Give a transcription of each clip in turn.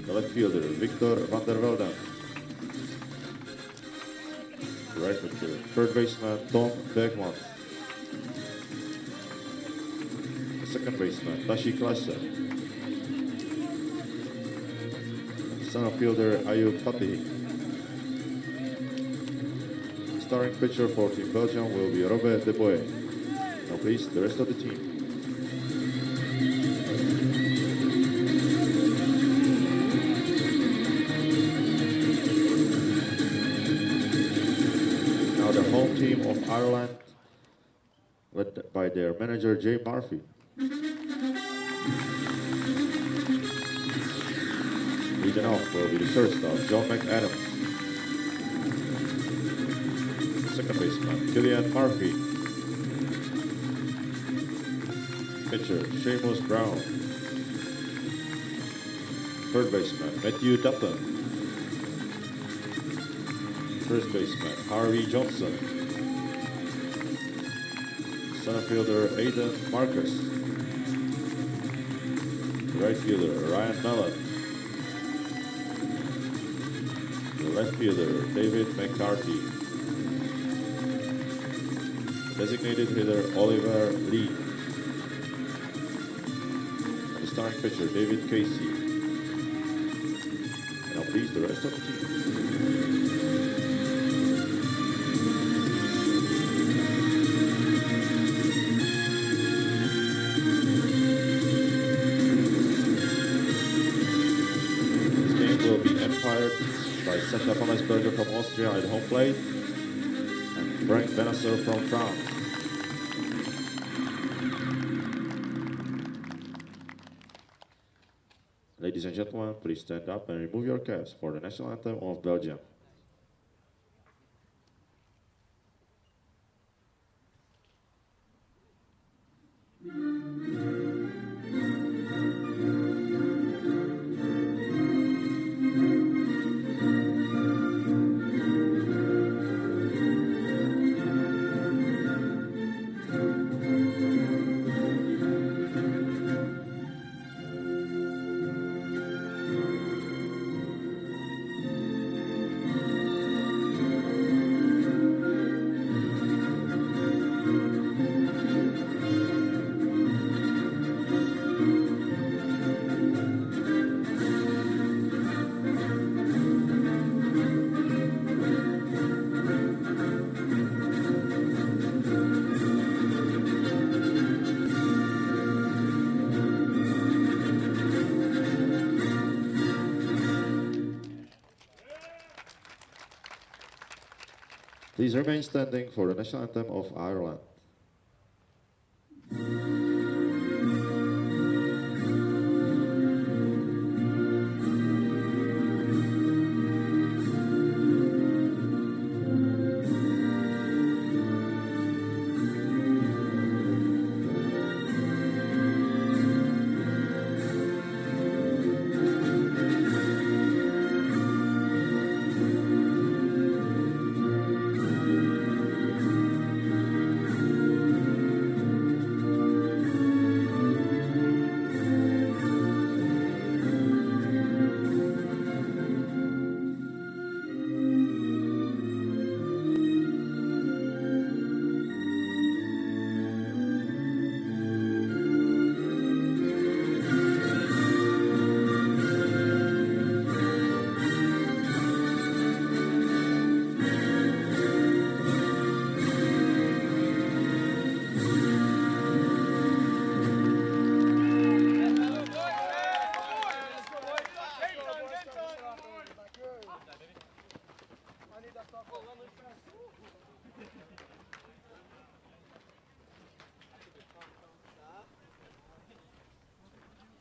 The left fielder, Victor van der Velden. Right fielder, third baseman, Tom Bergman. The second baseman, Tashi Klasse. Center fielder, Ayub Fatih. Starting pitcher for Team Belgium will be Robert De Boer. Now please, the rest of the team. Now the home team of Ireland, led by their manager, Jay Murphy. Leading off will be the shortstop, John McAdams. Second baseman, Killian Murphy. Pitcher, Seamus Brown. Third baseman, Matthew Dutton. First baseman, Harvey Johnson. Center fielder, Aidan Marcus. Right fielder, Ryan Mellon. The left fielder, David McCarthy. Designated hitter, Oliver Lee. And the starting pitcher, David Casey. And now please, the rest of the team. By Sasha Pommesberger from Austria at home plate and Frank Benasser from France. Ladies and gentlemen, please stand up and remove your caps for the national anthem of Belgium. Please remain standing for the national anthem of Ireland.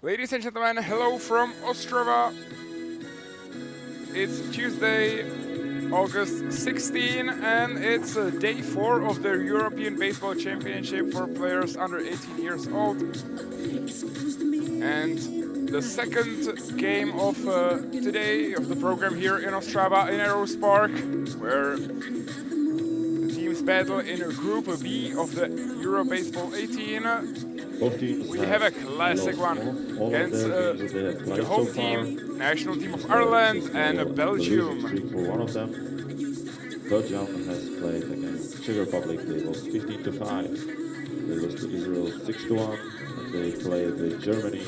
Ladies and gentlemen, hello from Ostrava. It's Tuesday, August 16, and it's day 4 of the European Baseball Championship for players under 18 years old. And the second game of today, of the program here in Ostrava, in Arrows Park, where the teams battle in Group B of the Euro Baseball 18. Both teams We have a classic lost one all of against their games that they have played the so home far. team, national team of It's Ireland just and the losing Belgium. streak for one of them. Belgium has played against Czech Republic. They lost 15-5. They lost to Israel 6-1. And they played with Germany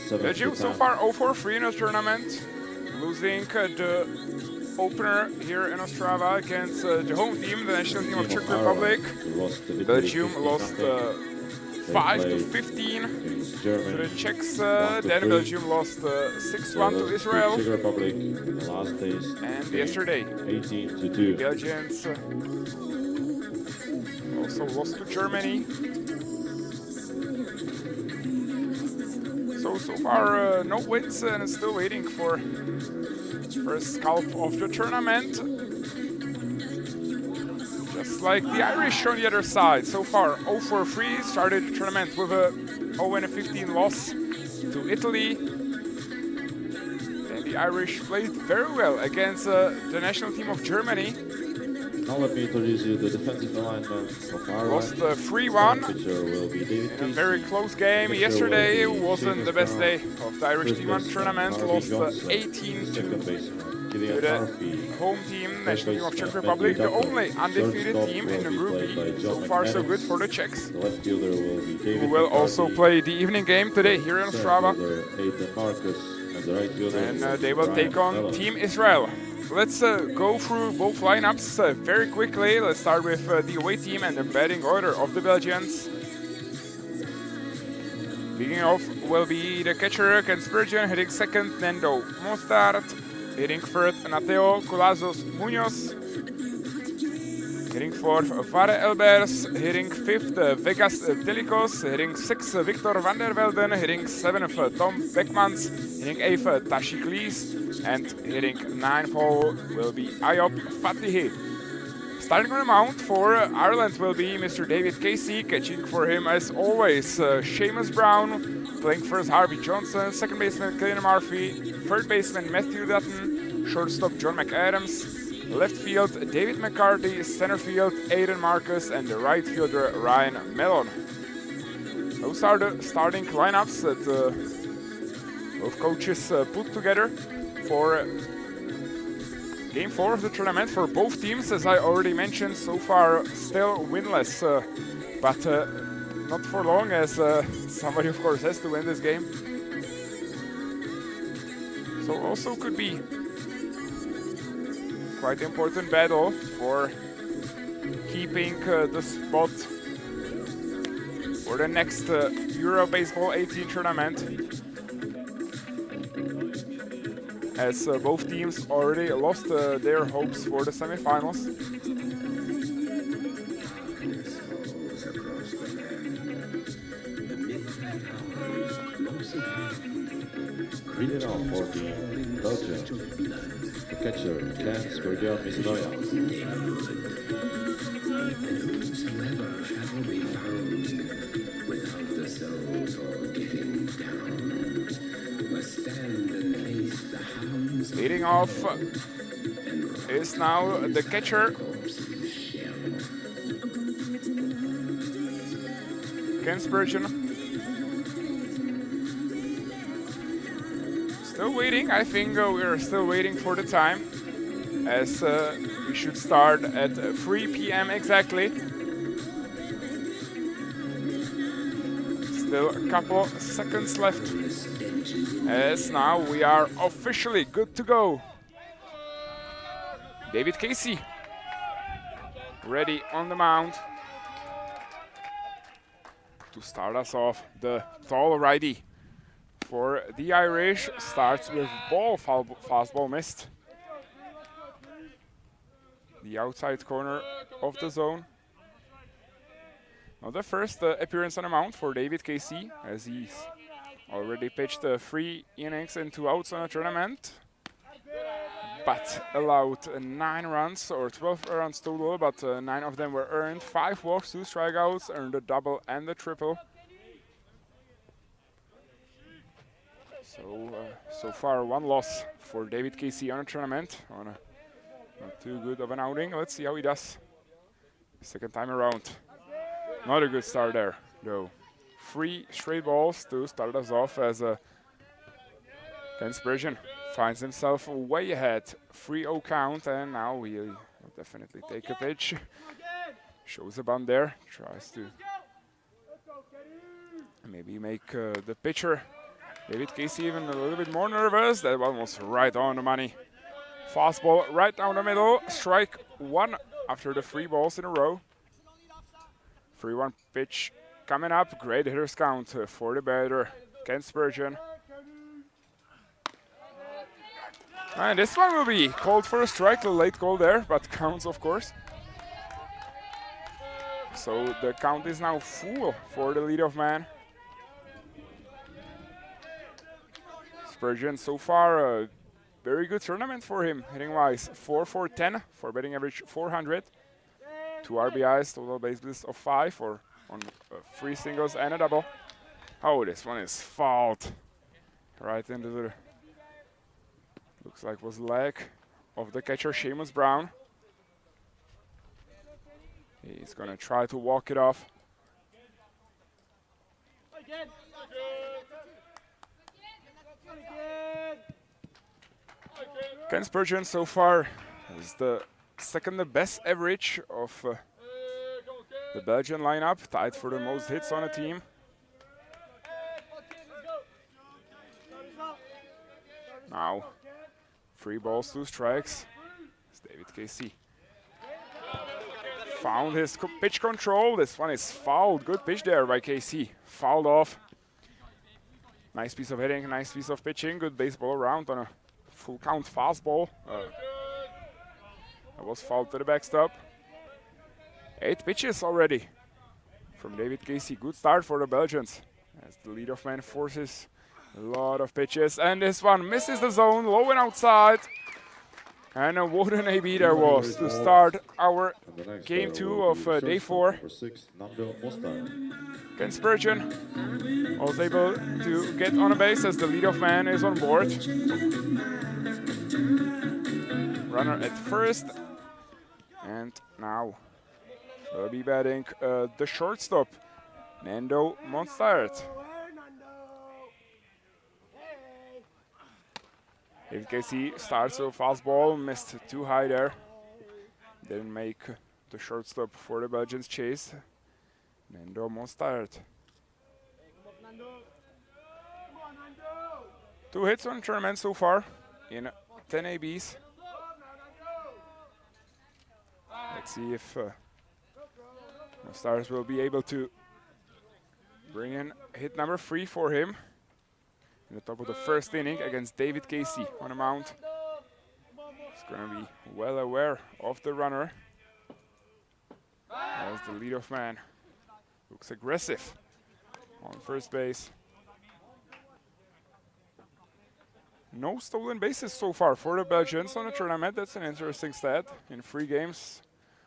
7-10. Belgium so far 0-4-3 in the tournament, losing the opener here in Ostrava against the home team, the national team of Czech Republic. Belgium lost 5-15 to the Czechs. Then Belgium lost 6-1 to Israel. Czech Republic in the last days. And yesterday, 18-2. Belgians also lost to Germany. So far, no wins, and still waiting for first scalp of the tournament. Just like the Irish on the other side. So far, 0-4-3, started the tournament with a 0-15 loss to Italy. And the Irish played very well against the national team of Germany. Now let me introduce you the defensive alignment of Ireland. Lost 3-1 will be David in a very close game. Yesterday wasn't the best day of the Irish team on tournament. Lost 18-2 to the home team, national team of Czech Republic, the only undefeated team in the Group B. So far so good for the Czechs, The left fielder will be David who will also play the evening game today here in Ostrava. And they will take on Team Israel. Let's go through both lineups very quickly. Let's start with the away team and the batting order of the Belgians. Leading off will be the catcher Ken Spurgeon, hitting second Nendo Mostard, hitting third Nateo Colazos Munoz, hitting fourth Vare Elbers, hitting fifth Vegas Delicos, hitting sixth Victor van der Velden, hitting seventh Tom Beckmans, hitting eighth Tashi Klees, and hitting ninth hole will be Ayop Fatihi. Starting on the mound for Ireland will be Mr. David Casey, catching for him as always Seamus Brown, playing first Harvey Johnson, second baseman Killian Murphy, third baseman Matthew Dutton, shortstop John McAdams, left field David McCarthy, center field Aidan Marcus, and the right fielder Ryan Mellon. Those are the starting lineups that both coaches put together for Game 4 of the tournament for both teams. As I already mentioned, so far still winless, but not for long, as somebody of course has to win this game. So also could be quite important battle for keeping the spot for the next Euro Baseball 18 tournament, as both teams already lost their hopes for the semifinals. Reading off for the Belgium, the catcher Ken Spurgeon Misnoya. Leading off is now the catcher Ken Spurgeon. Still waiting. I think we're still waiting for the time, as we should start at 3 p.m. exactly. Still a couple seconds left, as now we are officially good to go. David Casey ready on the mound to start us off. The tall righty for the Irish starts with ball, fastball missed. The outside corner of the zone. Now the first appearance on the mound for David Casey, as he's already pitched 3 innings and 2 outs on a tournament, but allowed 9 runs, or 12 runs total, but 9 of them were earned, 5 walks, 2 strikeouts, earned a double and a triple. So far 1 loss for David Casey on a tournament, on a not too good of an outing. Let's see how he does second time around. Not a good start there, though, 3 straight balls to start us off as against Belgium. Finds himself way ahead. 3-0 count, and now he'll definitely take a pitch. Shows a bun there. Tries to maybe make the pitcher, David Casey, even a little bit more nervous. That one was right on the money. Fastball right down the middle. Strike 1 after the 3 balls in a row. 3-1 pitch coming up. Great hitters count for the batter against Belgium. And this one will be called for a strike. A late goal there, but counts, of course. So the count is now full for the leadoff man. Spurgeon so far a very good tournament for him, hitting wise. 4-4-10 for batting average 400. 2 RBIs, total bases of 5 on 3 singles and a double. Oh, this one is fouled right into the, looks like was leg of the catcher Seamus Brown. He's gonna try to walk it off. Ken Spurgeon so far is the second best average of the Belgian lineup, tied for the most hits on a team. Now, 3 balls, 2 strikes. It's David Casey. Found his pitch control. This one is fouled. Good pitch there by Casey. Fouled off. Nice piece of hitting, nice piece of pitching. Good baseball around on a full count fastball. That was fouled to the backstop. 8 pitches already from David Casey. Good start for the Belgians as the leadoff man forces a lot of pitches. And this one misses the zone, low and outside. And what an AB there was to start our game 2 of day 4. Ken Spurgeon was able to get on a base as the leadoff man is on board. Runner at first. And now will be batting the shortstop, Nando Monstart. David Casey starts with a fastball, missed too high there. Didn't make the shortstop for the Belgians chase. Nando Monstart. 2 hits on the tournament so far in 10 ABs. Let's see if Monstart will be able to bring in hit number 3 for him in the top of the first inning against David Casey on the mound. He's going to be well aware of the runner as the leadoff man looks aggressive on first base. No stolen bases so far for the Belgians on the tournament. That's an interesting stat. In 3 games,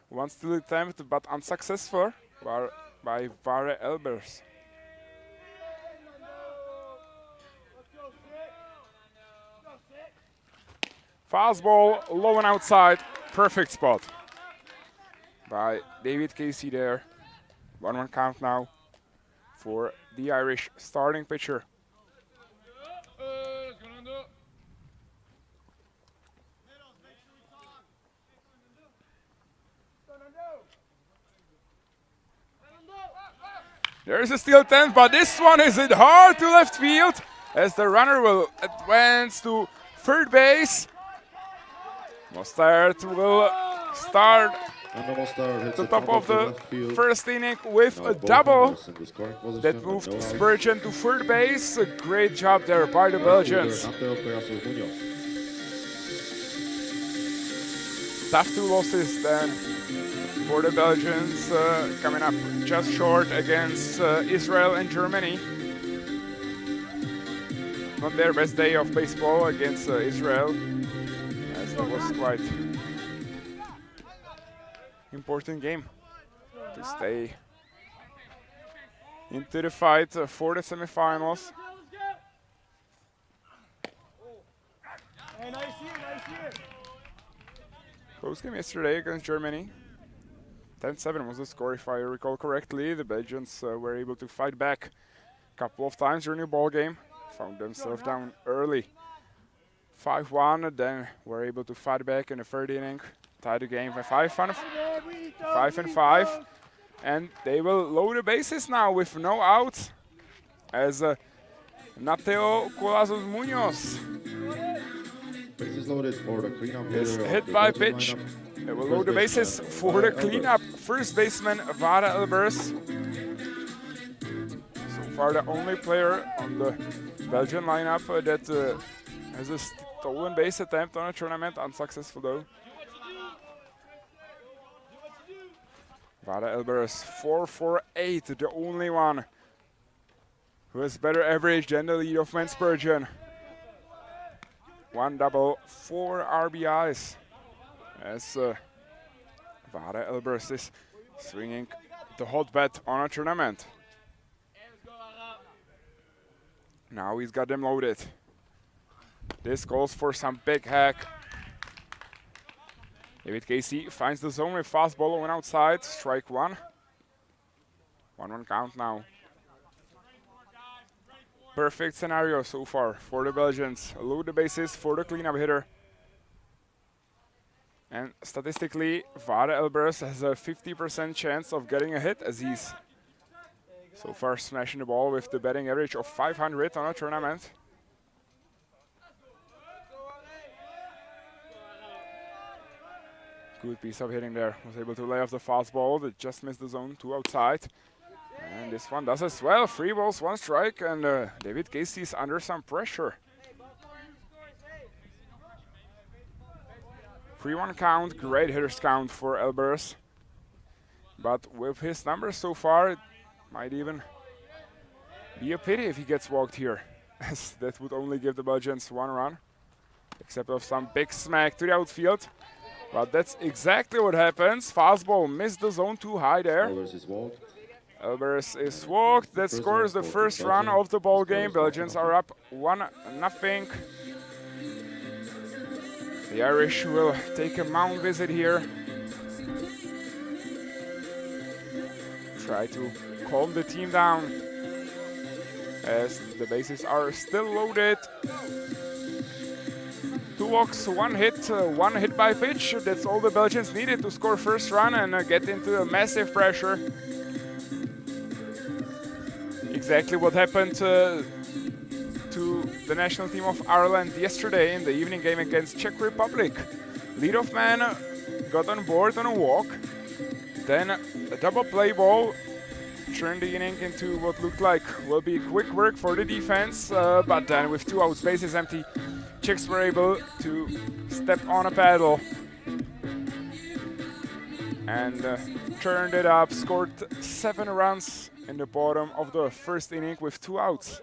1 steal attempt but unsuccessful by Vare Elbers. Fastball, low and outside, perfect spot by David Casey there. 1-1 count now for the Irish starting pitcher. There's a steal attempt, but this one is hit hard to left field as the runner will advance to third base. Monstart will start the top of the first inning with a double that moved Spurgeon to third base. A great job there by the Belgians. Tough 2 losses then for the Belgians, coming up just short against Israel and Germany. Not their best day of baseball against Israel, as that was quite important game to stay into the fight for the semifinals. Close game yesterday against Germany. 10-7 was the score, if I recall correctly. The Belgians were able to fight back couple of times during the ball game. Found themselves down early. 5-1, then were able to fight back in the third inning. Tied the game for 5-5. And they will load the bases now with no outs as Nateo Colazos Munoz Bases loaded for the cleanup is hitter hit of the by Belgian pitch. lineup. They will First load the bases baseman, for the Vara cleanup. Elbers. First baseman Vara Elbers. So far the only player on the Belgian lineup that has a stolen base attempt on a tournament, unsuccessful though. Vara Elbers 4-for-8, the only one who has better average than the leadoff man Spurgeon. 1 double, 4 RBIs as Vara Elbers is swinging the hot bat on a tournament. Now he's got them loaded. This calls for some big hack. David Casey finds the zone with fastball on outside. Strike 1. 1-1 count now. Perfect scenario so far for the Belgians. Load the bases for the cleanup hitter. And statistically, Vara Elbers has a 50% chance of getting a hit as he's so far smashing the ball with the batting average of 500 on a tournament. Good piece of hitting there. Was able to lay off the fastball that just missed the zone, 2 outside. And this one does as well. 3 balls, 1 strike, and David Casey is under some pressure. 3-1 count, great hitters count for Elbers. But with his numbers so far, it might even be a pity if he gets walked here, as that would only give the Belgians 1 run, except of some big smack to the outfield. But that's exactly what happens. Fastball missed the zone too high there. Elbers is walked. Elbers is walked. That scores the first run of the ball game. Belgians are up 1-0. The Irish will take a mound visit here. Try to calm the team down as the bases are still loaded. 2 walks, 1 hit by pitch. That's all the Belgians needed to score first run and get into a massive pressure. Exactly what happened to the national team of Ireland yesterday in the evening game against Czech Republic. Leadoff man got on board on a walk, then a double play ball turned the inning into what looked like will be quick work for the defense, but then with 2 outs, bases empty, Czechs were able to step on a paddle and turned it up, scored 7 runs in the bottom of the first inning with 2 outs.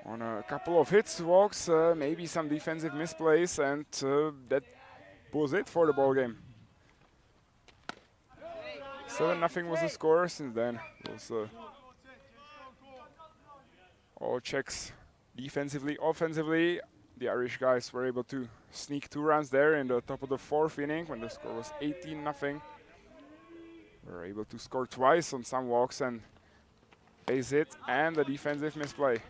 On a couple of hits, walks, maybe some defensive misplays, and that was it for the ball game. 7-0 was the score. Since then, it was all Czechs defensively, offensively. The Irish guys were able to sneak 2 runs there in the top of the 4th inning when the score was 18-0. Were able to score twice on some walks and base hit and a defensive misplay.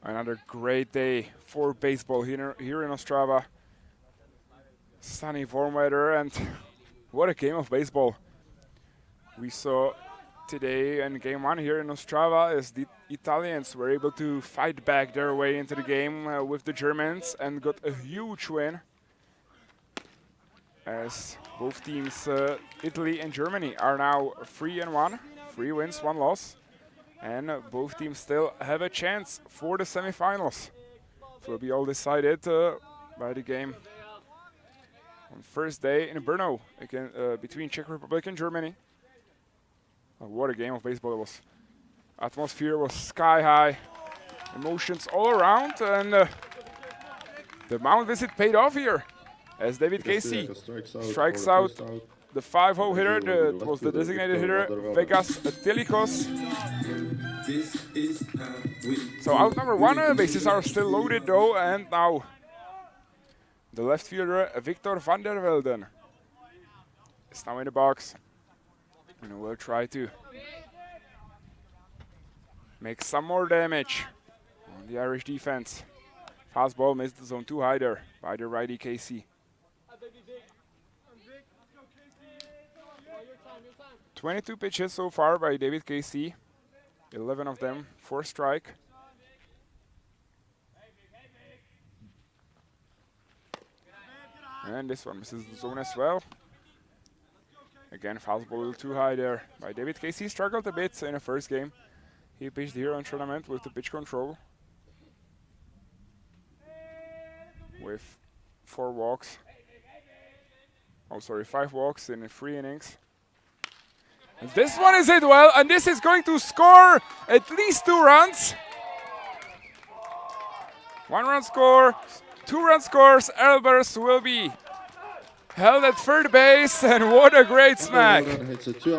Another great day for baseball here in Ostrava. Sunny, warm weather, and what a game of baseball we saw today in game 1 here in Ostrava, as the Italians were able to fight back their way into the game with the Germans and got a huge win. As both teams, Italy and Germany, are now 3-1, 3 wins, 1 loss. And both teams still have a chance for the semifinals. It will be all decided by the game on first day in Brno again, between Czech Republic and Germany. What a game of baseball it was. Atmosphere was sky high, emotions all around, and the mound visit paid off here as David Casey strikes out the 5-0 hitter. That was the designated hitter, Vegas Tilikos. So out number 1, bases are still loaded though, and now the left fielder Victor van der Velden is now in the box. And will try to make some more damage on the Irish defense. Fastball missed the zone 2 hider by the righty Casey. 22 pitches so far by David Casey. 11 of them for strike. And this one misses the zone as well. Again, fastball a little too high there by David Casey. Struggled a bit in the first game. He pitched here on tournament with the pitch control. With 4 walks. Oh, sorry, 5 walks in 3 innings. And this one is hit well, and this is going to score at least 2 runs. 1 run score, 2 run scores. Elbers will be held at third base, and what a great smack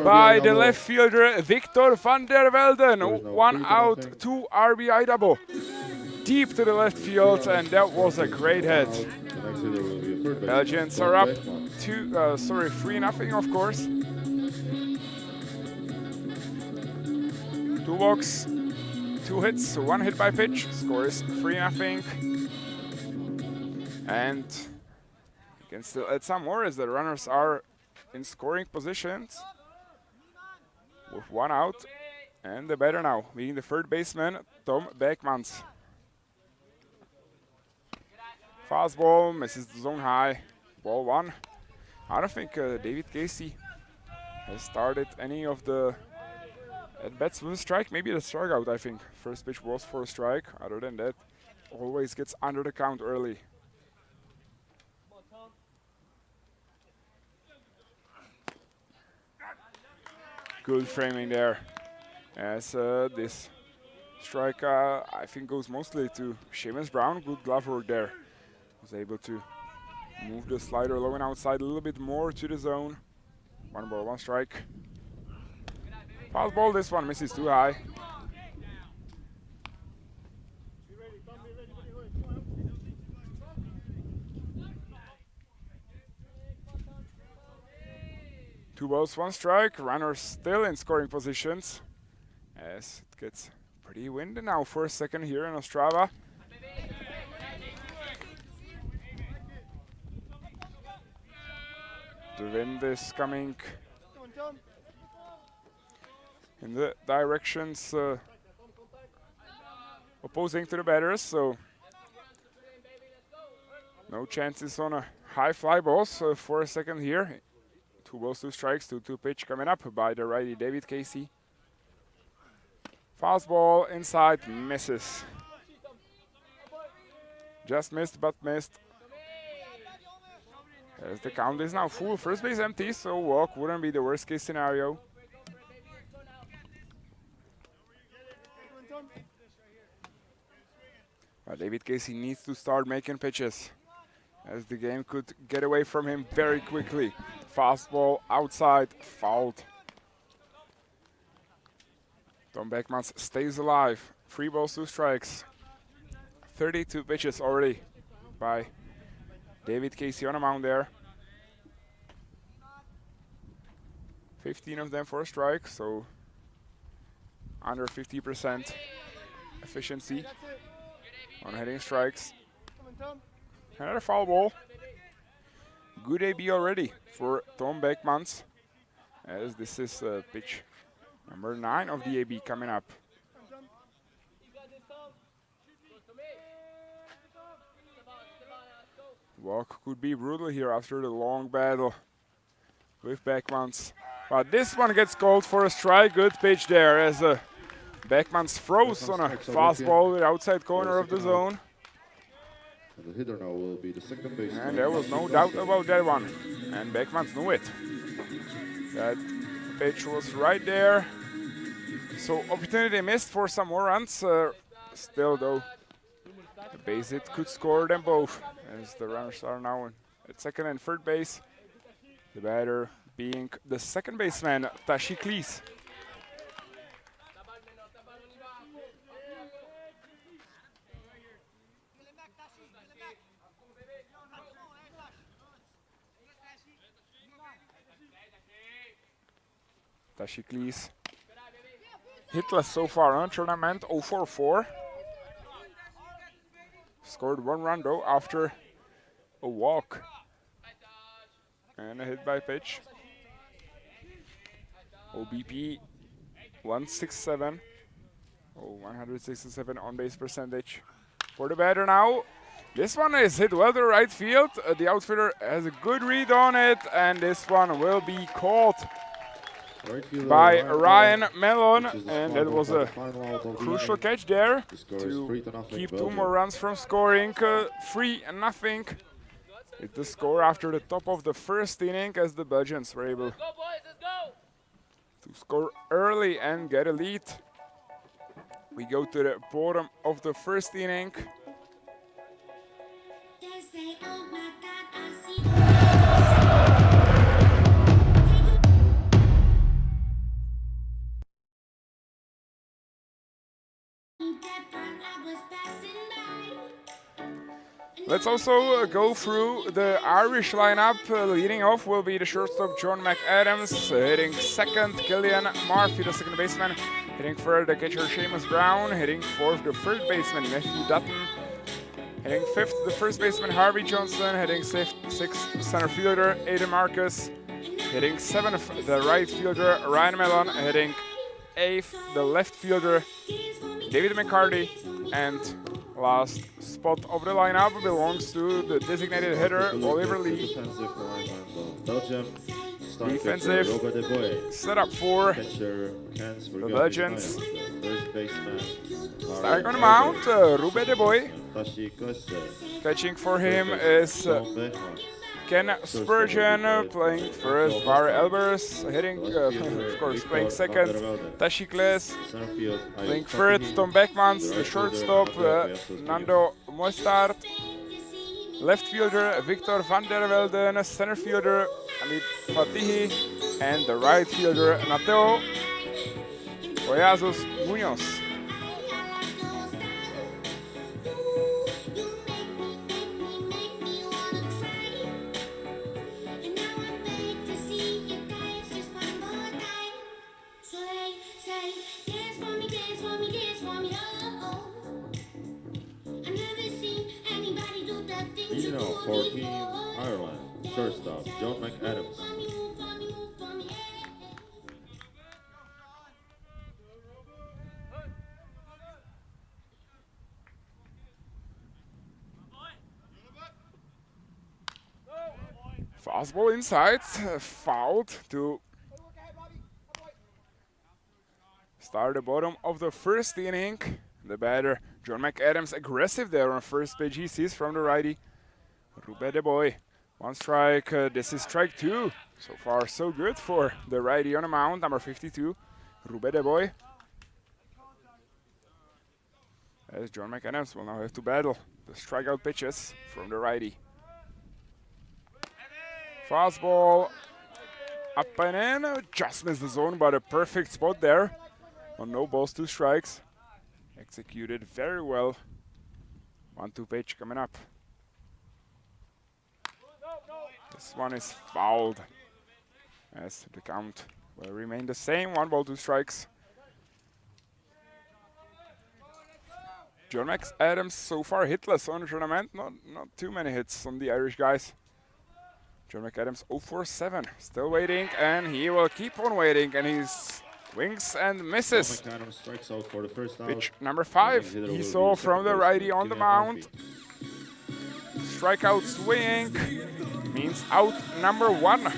by the left fielder Victor van der Velden. 1 out, 2 RBI double deep to the left field, and that was a great hit. Belgians are up 3-0, of course. 2 walks, 2 hits, 1 hit by pitch. Score is 3-0. And you can still add some more as the runners are in scoring positions with 1 out. And the batter now being the third baseman, Tom Beckmans. Fastball misses the zone high. Ball 1. I don't think David Casey has started any of the at-bats with a strike. Maybe the strikeout, I think. First pitch was for a strike. Other than that, always gets under the count early. Good framing there. As this strike, I think, goes mostly to Seamus Brown. Good glove work there. Was able to move the slider low and outside a little bit more to the zone. 1 ball, 1 strike. Fastball, this one misses too high. Two balls, 1 strike. Runners still in scoring positions as it gets pretty windy now for a second here in Ostrava. The wind is coming in the directions opposing to the batters, so no chances on a high fly balls for a second here. 2 balls, 2 strikes, 2-2 pitch coming up by the righty David Casey. Fastball inside, misses. Just missed, but missed. As the count is now full, first base empty, so walk wouldn't be the worst case scenario. But David Casey needs to start making pitches, as the game could get away from him very quickly. Fastball outside, fouled. Tom Beckmans stays alive. 3 balls, 2 strikes. 32 pitches already by David Casey on the mound there. 15 of them for a strike, so under 50% efficiency on hitting strikes. Another foul ball. Good AB already for Tom Beckmans, as this is pitch number 9 of the AB coming up. Walk could be brutal here after the long battle with Beckmans. But this one gets called for a strike. Good pitch there as Beckmans froze on a fastball with outside corner of the zone. The hitter now will be the second baseman. And there was no doubt about that one. And Beckmans knew it. That pitch was right there. So opportunity missed for some more runs. Still though, the base hit could score them both, as the runners are now at second and third base. The batter being the second baseman, Tashi Klies. Tashiklis hitless so far on tournament, 0-4-4. Scored 1 run though after a walk and a hit by pitch. OBP 167. 167 on base percentage for the batter now. This one is hit well to right field. The outfielder has a good read on it, and this one will be caught by Ryan Mellon, and that was a crucial catch there to keep 2 more runs from scoring. 3-0 is the score after the top of the first inning, as the Belgians were able to score early and get a lead. We go to the bottom of the first inning. Let's also go through the Irish lineup. Leading off will be the shortstop John McAdams, hitting second Killian Murphy, the second baseman, hitting third the catcher Seamus Brown, hitting fourth the third baseman Matthew Dutton, hitting fifth the first baseman Harvey Johnson, hitting sixth center fielder Aidan Marcus, hitting seventh the right fielder Ryan Mellon, hitting eighth the left fielder David McCarty, and last spot of the lineup belongs to the designated hitter Oliver Lee. Defensive setup for the Belgians. Starting on the mound, Rube De Boy. Catching for him is Ken Spurgeon, playing first. Var Elbers hitting, of course, playing second. Tashikles playing third. Tom Beckmans, the shortstop. Nando Mostard. Left fielder Victor van der Velden. Center fielder Amit Fatihi. And the right fielder Nateo Oyazus Munoz. For Team Ireland, shortstop John McAdams. Fastball inside, fouled to start the bottom of the first inning. The batter, John McAdams, aggressive there on first pitch. He sees from the righty, Rube De Boy. 1 strike, this is strike 2. So far, so good for the righty on the mound, number 52, Rube De Boy. As John McAdams will now have to battle the strikeout pitches from the righty. Fastball up and in, just missed the zone, but a perfect spot there on no balls, 2 strikes. Executed very well. 1-2 pitch coming up. This one is fouled, as the count will remain the same. 1 ball, 2 strikes. John McAdams so far hitless on the tournament. Not too many hits on the Irish guys. John McAdams 0-4-7, still waiting, and he will keep on waiting, and he swings and misses. Strikes out for the first out. Pitch number 5, he saw from the righty on the mound. Strikeout swing means out number 1.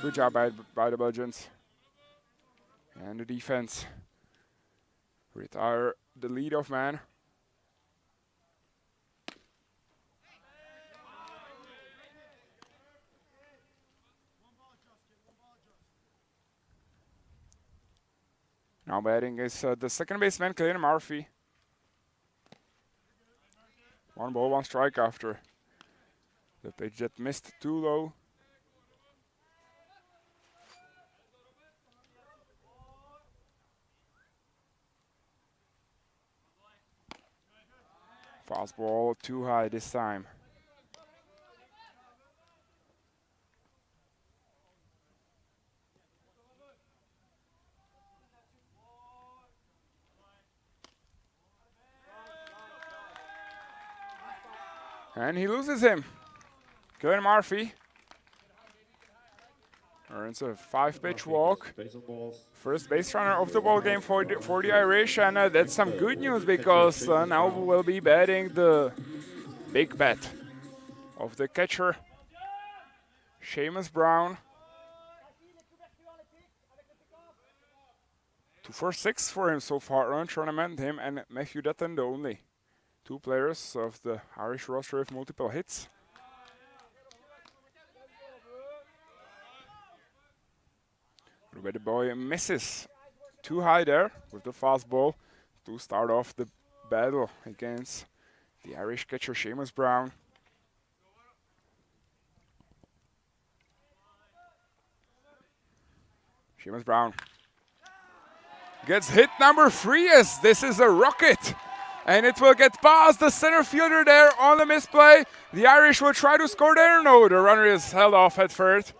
Good job by the Belgians. And the defense retire the leadoff man. Now batting is the second baseman, Killian Murphy. 1 ball, 1 strike after the pitch that missed too low. Fastball too high this time. And he loses him. Glenn Murphy earns a 5-pitch walk. First base runner of the ball game for the Irish, and that's some good news because now we'll be batting the big bat of the catcher, Seamus Brown. 2 for 6 for him so far on tournament. Him and Matthew Dutton, the only two players of the Irish roster with multiple hits. Ruby the boy misses too high there with the fastball to start off the battle against the Irish catcher Seamus Brown. Seamus Brown gets hit number 3 as this is a rocket. And it will get past the center fielder there on the misplay. The Irish will try to score there. No, the runner is held off at third.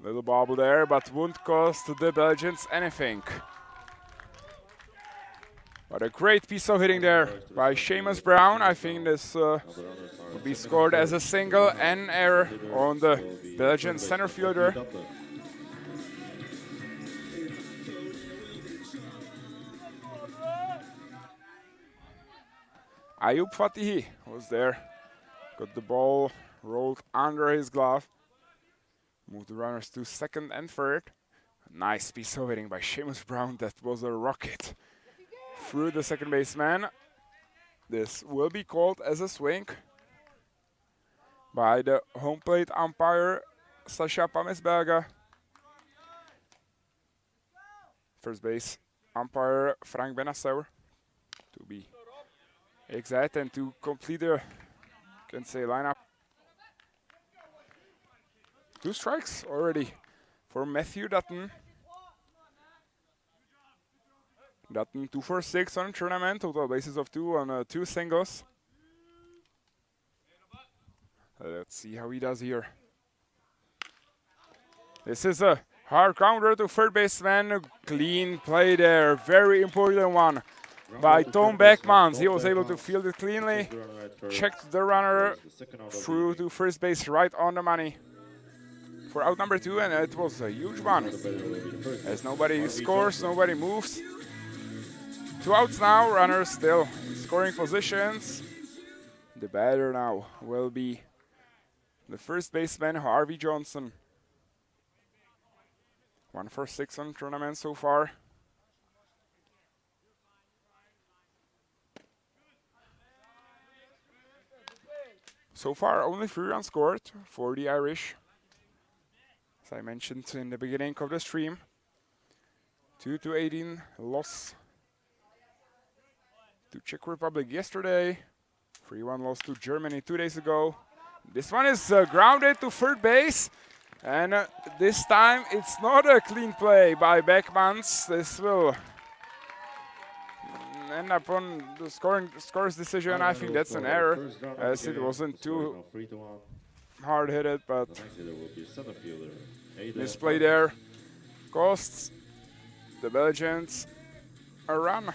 Little bobble there, but won't cost the Belgians anything. But a great piece of hitting there by Seamus Brown. I think this will be scored as a single and error on the Belgian center fielder. Ayub Fatihi was there. Got the ball rolled under his glove. Moved the runners to second and third. A nice piece of hitting by Seamus Brown. That was a rocket through the second baseman. This will be called as a swing by the home plate umpire, Sasha Pamisberger. First base umpire, Frank Benassauer, to be exact and to complete the, can say, lineup. 2 strikes already for Matthew Dutton. Dutton 2 for 6 on tournament, total bases of 2 on 2 singles. Let's see how he does here. This is a hard counter to third baseman. Clean play there, very important one by Tom Beckmans. He was able to field it cleanly, checked the runner through to first base right on the money for out number 2, and it was a huge one. As nobody scores, nobody moves. 2 outs now, runners still in scoring positions. The batter now will be the first baseman, Harvey Johnson. 1 for 6 on tournament so far. So far, only 3 runs scored for the Irish. As I mentioned in the beginning of the stream, 2-18 loss to Czech Republic yesterday. 3-1 loss to Germany 2 days ago. This one is grounded to third base. And this time it's not a clean play by Beckmans. This will end up on the scorer's decision. I think that's an error, as it wasn't too hard hit it, but misplay there costs the Belgians a run.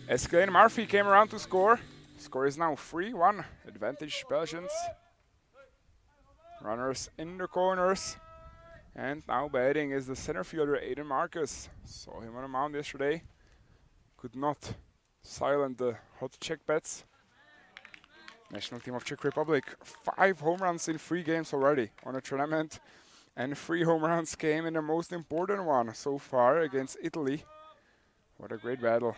As Glenn Murphy came around to score. Score is now 3-1, advantage Belgians. Runners in the corners. And now batting is the center fielder, Aiden Marcus. Saw him on the mound yesterday. Could not silence the hot Czech bats. National team of Czech Republic, 5 home runs in 3 games already on a tournament. And 3 home runs came in the most important one so far against Italy. What a great battle.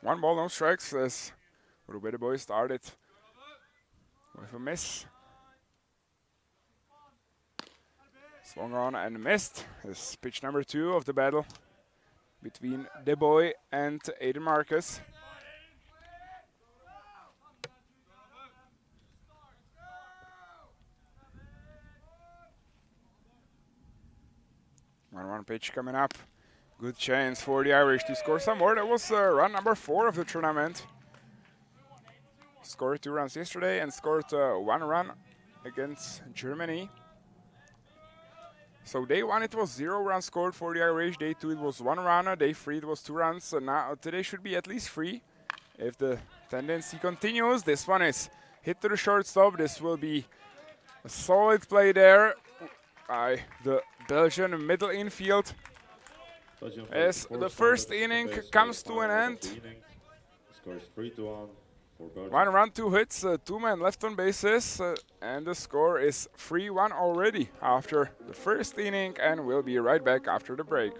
One ball, no strikes, as Ruby the boy started with a miss. Swung on and missed. This is pitch number 2 of the battle between the boy and Aiden Marcus. One pitch coming up. Good chance for the Irish to score some more. That was run number 4 of the tournament. scored 2 runs yesterday and scored 1 run against Germany. So day 1 it was 0 runs scored for the Irish, day 2 it was 1 run, day 3 it was 2 runs, so now today should be at least 3. If the tendency continues, this one is hit to the shortstop. This will be a solid play there by the Belgian middle infield. As the first inning comes to an end. Scores 3-1 for Belgium. 1 run, 2 hits, 2 men left on bases, and the score is 3-1 already after the first inning, and we'll be right back after the break.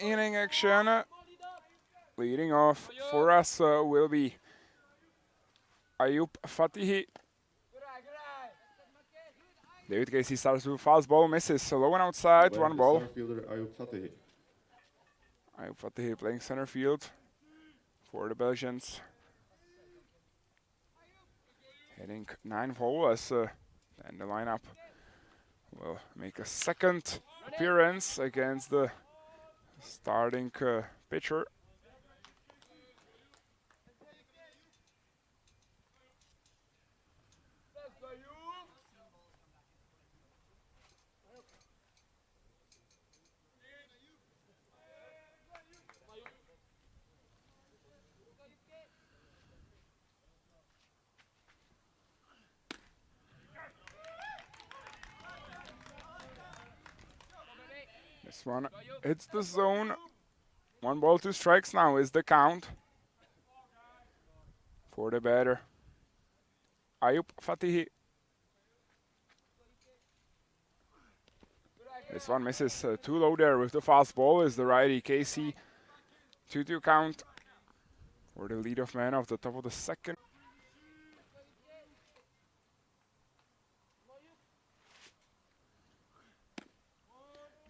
Inning action. Leading off for us will be Ayub Fatihi. David Casey starts with fastball, misses, low and outside, 1 ball. Ayub Fatihi. Ayub Fatihi playing center field for the Belgians. Hitting 9 balls, and the lineup will make a second appearance against the starting pitcher. This one hits the zone. 1 ball, 2 strikes now is the count for the batter, Ayub Fatihi. This one misses, too low there with the fastball is the righty Casey. 2-2 count for the leadoff man off the top of the second.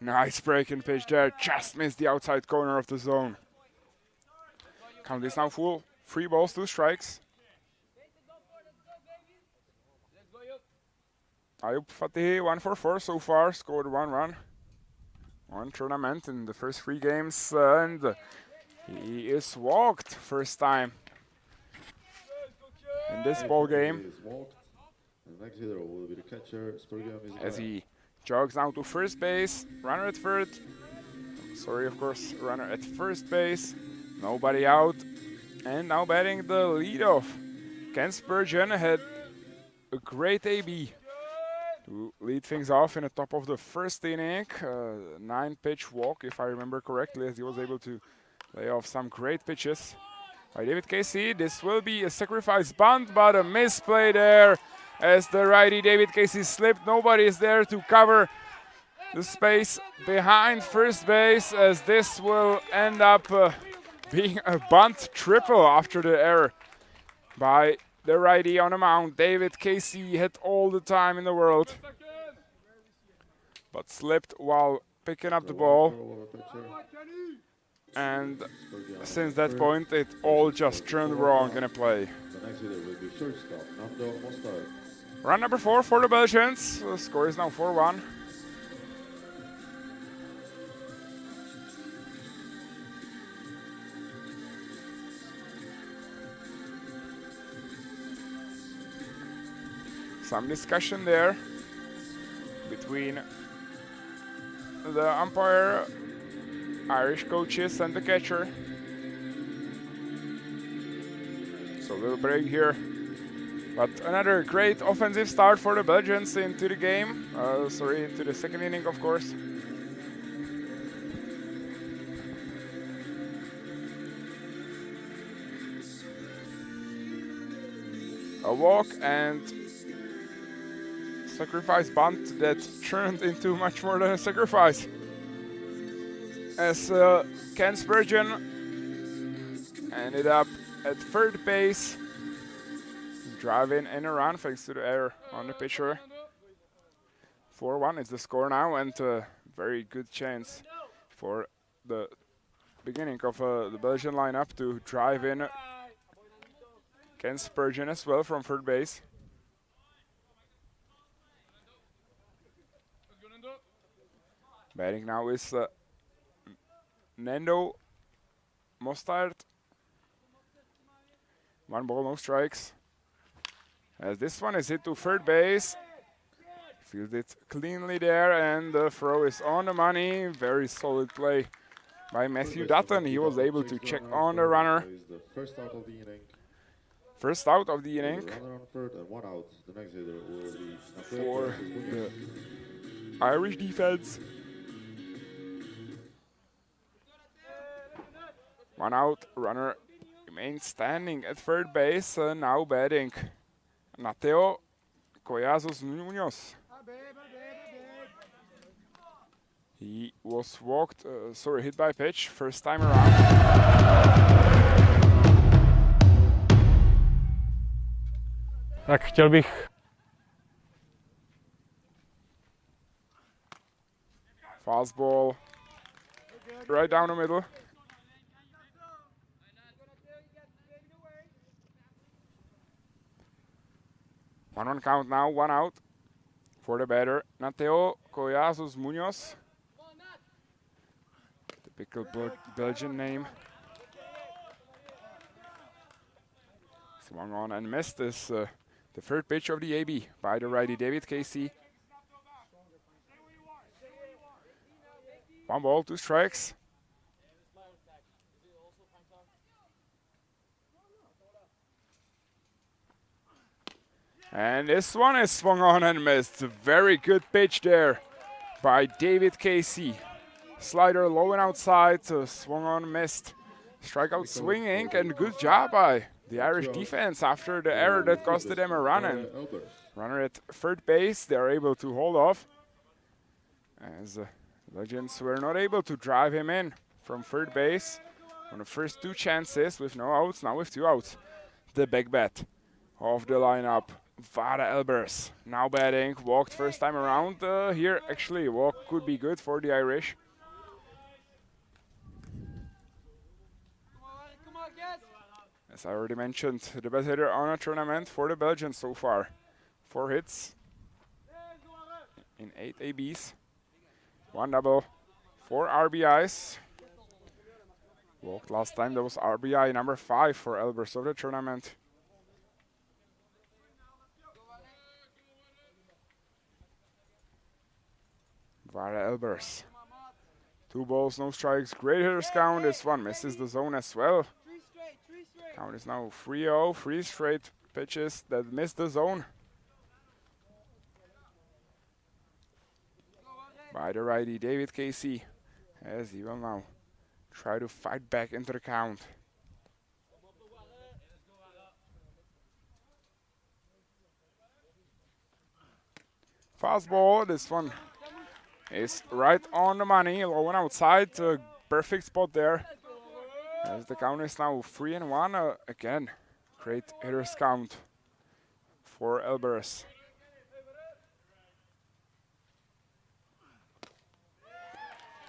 Nice breaking pitch there, just missed the outside corner of the zone. Count is now full, 3 balls, 2 strikes. Ayub Fatihi 1 for 4 so far, scored 1 run. 1 tournament in the first 3 games, and he is walked first time in this ball game. The next hitter will be the catcher, as he jogs now to first base, runner at third. Sorry, of course, runner at first base. Nobody out. And now batting the leadoff Ken Spurgeon had a great AB to lead things off in the top of the first inning. 9-pitch walk, if I remember correctly, as he was able to lay off some great pitches by David Casey. This will be a sacrifice bunt, but a misplay there as the righty David Casey slipped. Nobody is there to cover the space behind first base, as this will end up being a bunt triple after the error by the righty on the mound. David Casey hit all the time in the world, but slipped while picking up the ball. And since that point, it all just turned wrong in a play. The next hitter will be shortstop, Nando Mostard. Run number 4 for the Belgians. The score is now 4-1. Some discussion there between the umpire, Irish coaches, and the catcher. So a little break here. But another great offensive start for the Belgians into the game. Into the second inning, of course. A walk and sacrifice bunt that turned into much more than a sacrifice, as Ken Spurgeon ended up at third base, driving in a run thanks to the error on the pitcher. 4-1 is the score now, and a very good chance for the beginning of the Belgian lineup to drive in Ken Spurgeon as well from third base. Batting now is Nando Mostard. 1 ball, no strikes. As this one is hit to third base. Fielded cleanly there, and the throw is on the money. Very solid play by Matthew Dutton. He was able to check on the runner. First out of the inning. First out of the inning. Runner on third and 1 out. The next hitter will be For the Irish defense. 1 out, runner remains standing at third base. Now batting Nateo Collazos Munoz. He was hit by pitch first time around. Tak chtěl bych Fastball right down the middle. One count now, 1 out for the batter, Nateo Collazos Munoz. Typical Belgian name. Swung on and missed is the third pitch of the AB by the righty David Casey. 1 ball, 2 strikes. And this one is swung on and missed. A very good pitch there by David Casey. Slider low and outside, swung on, missed. Strikeout swinging, and good job by the Irish defense after the error that costed them a run. And runner at third base, they are able to hold off, as the Belgians were not able to drive him in from third base on the first 2 chances with no outs. Now with 2 outs, the back bat of the lineup, Vara Elbers. Now batting, walked first time around. Here actually walk could be good for the Irish. As I already mentioned, the best hitter on a tournament for the Belgians so far. 4 hits in 8 ABs. 1 double, 4 RBIs. Walked last time, that was RBI number 5 for Elbers of the tournament. Vara Elbers. 2 balls, no strikes. Great hitters count. This one misses the zone as well. Count is now 3-0, 3 straight pitches that missed the zone. By the righty, David Casey, as he will now try to fight back into the count. Fastball, this one is right on the money, low and outside, perfect spot there. As the count is now 3-1, again, great hitters count for Elbers.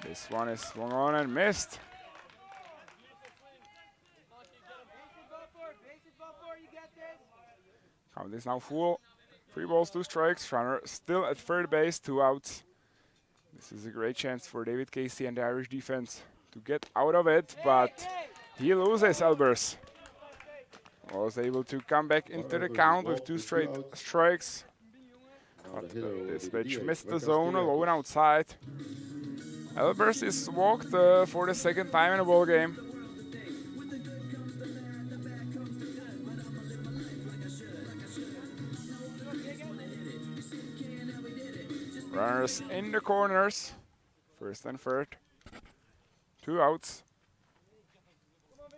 This one is swung on and missed. Count is now full. 3 balls, 2 strikes. Runner still at third base, 2 outs. This is a great chance for David Casey and the Irish defense to get out of it, but he loses. Elbers was able to come back into the count with 2 straight strikes. But this pitch missed the zone, low and outside. Elbers is walked for the second time in the ball game. Runners in the corners, first and third. 2 outs.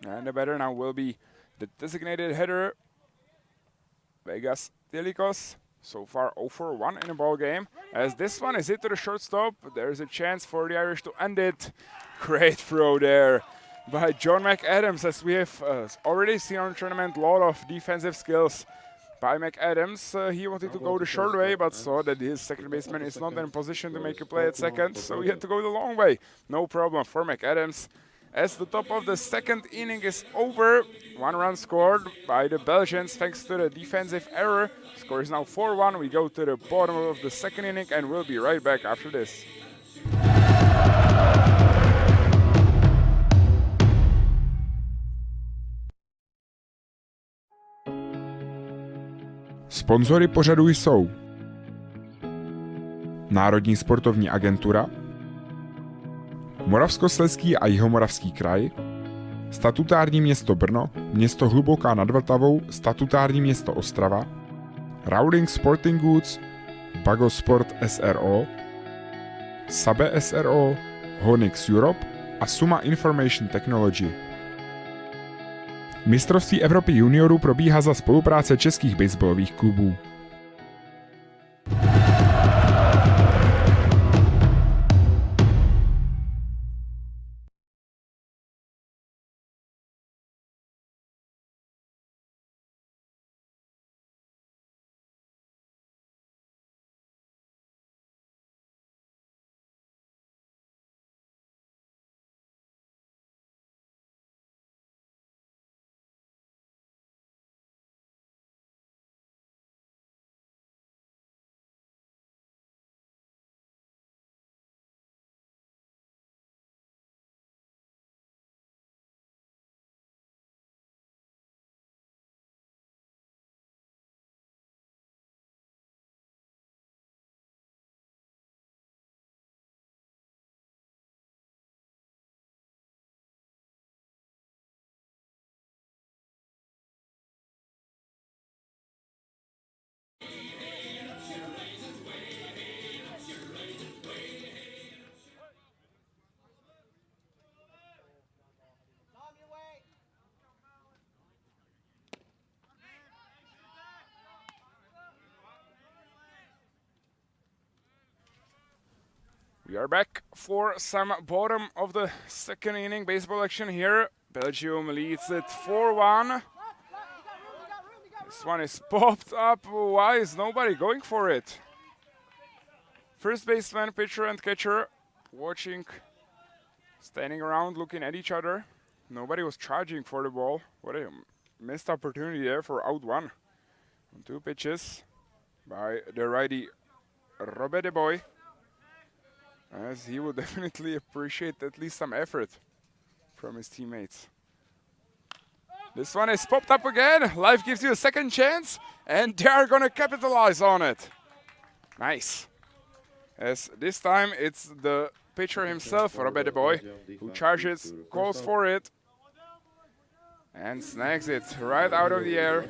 And the batter now will be the designated hitter, Vegas Telikos. So far 0 for 1 in the ball game. As this one is hit to the shortstop, there's a chance for the Irish to end it. Great throw there by John McAdams, as we have already seen on the tournament, a lot of defensive skills by McAdams. He wanted to go the short way, but saw that his second baseman is not in position to make a play at second, so he had to go the long way. No problem for McAdams. As the top of the second inning is over, 1 run scored by the Belgians thanks to the defensive error. Score is now 4-1. We go to the bottom of the second inning and we'll be right back after this. Sponzory pořadu jsou Národní sportovní agentura, Moravskoslezský a Jihomoravský kraj, statutární město Brno, město Hluboká nad Vltavou, statutární město Ostrava, Rowling Sporting Goods, Bago Sport SRO, Sabe SRO, Honix Europe a Suma Information Technology. Mistrovství Evropy juniorů probíhá za spolupráce českých baseballových klubů. We are back for some bottom of the second inning baseball action here. Belgium leads it 4-1. This one is popped up. Why is nobody going for it? First baseman, pitcher and catcher watching, standing around looking at each other. Nobody was charging for the ball. What a missed opportunity there for out 1. On 2 pitches by the righty Robert De Boy, as he would definitely appreciate at least some effort from his teammates. This one is popped up again. Life gives you a second chance, and they are going to capitalize on it. Nice. As this time it's the pitcher himself, Robert De Boy, who charges, calls for it. and snags it right out of the air.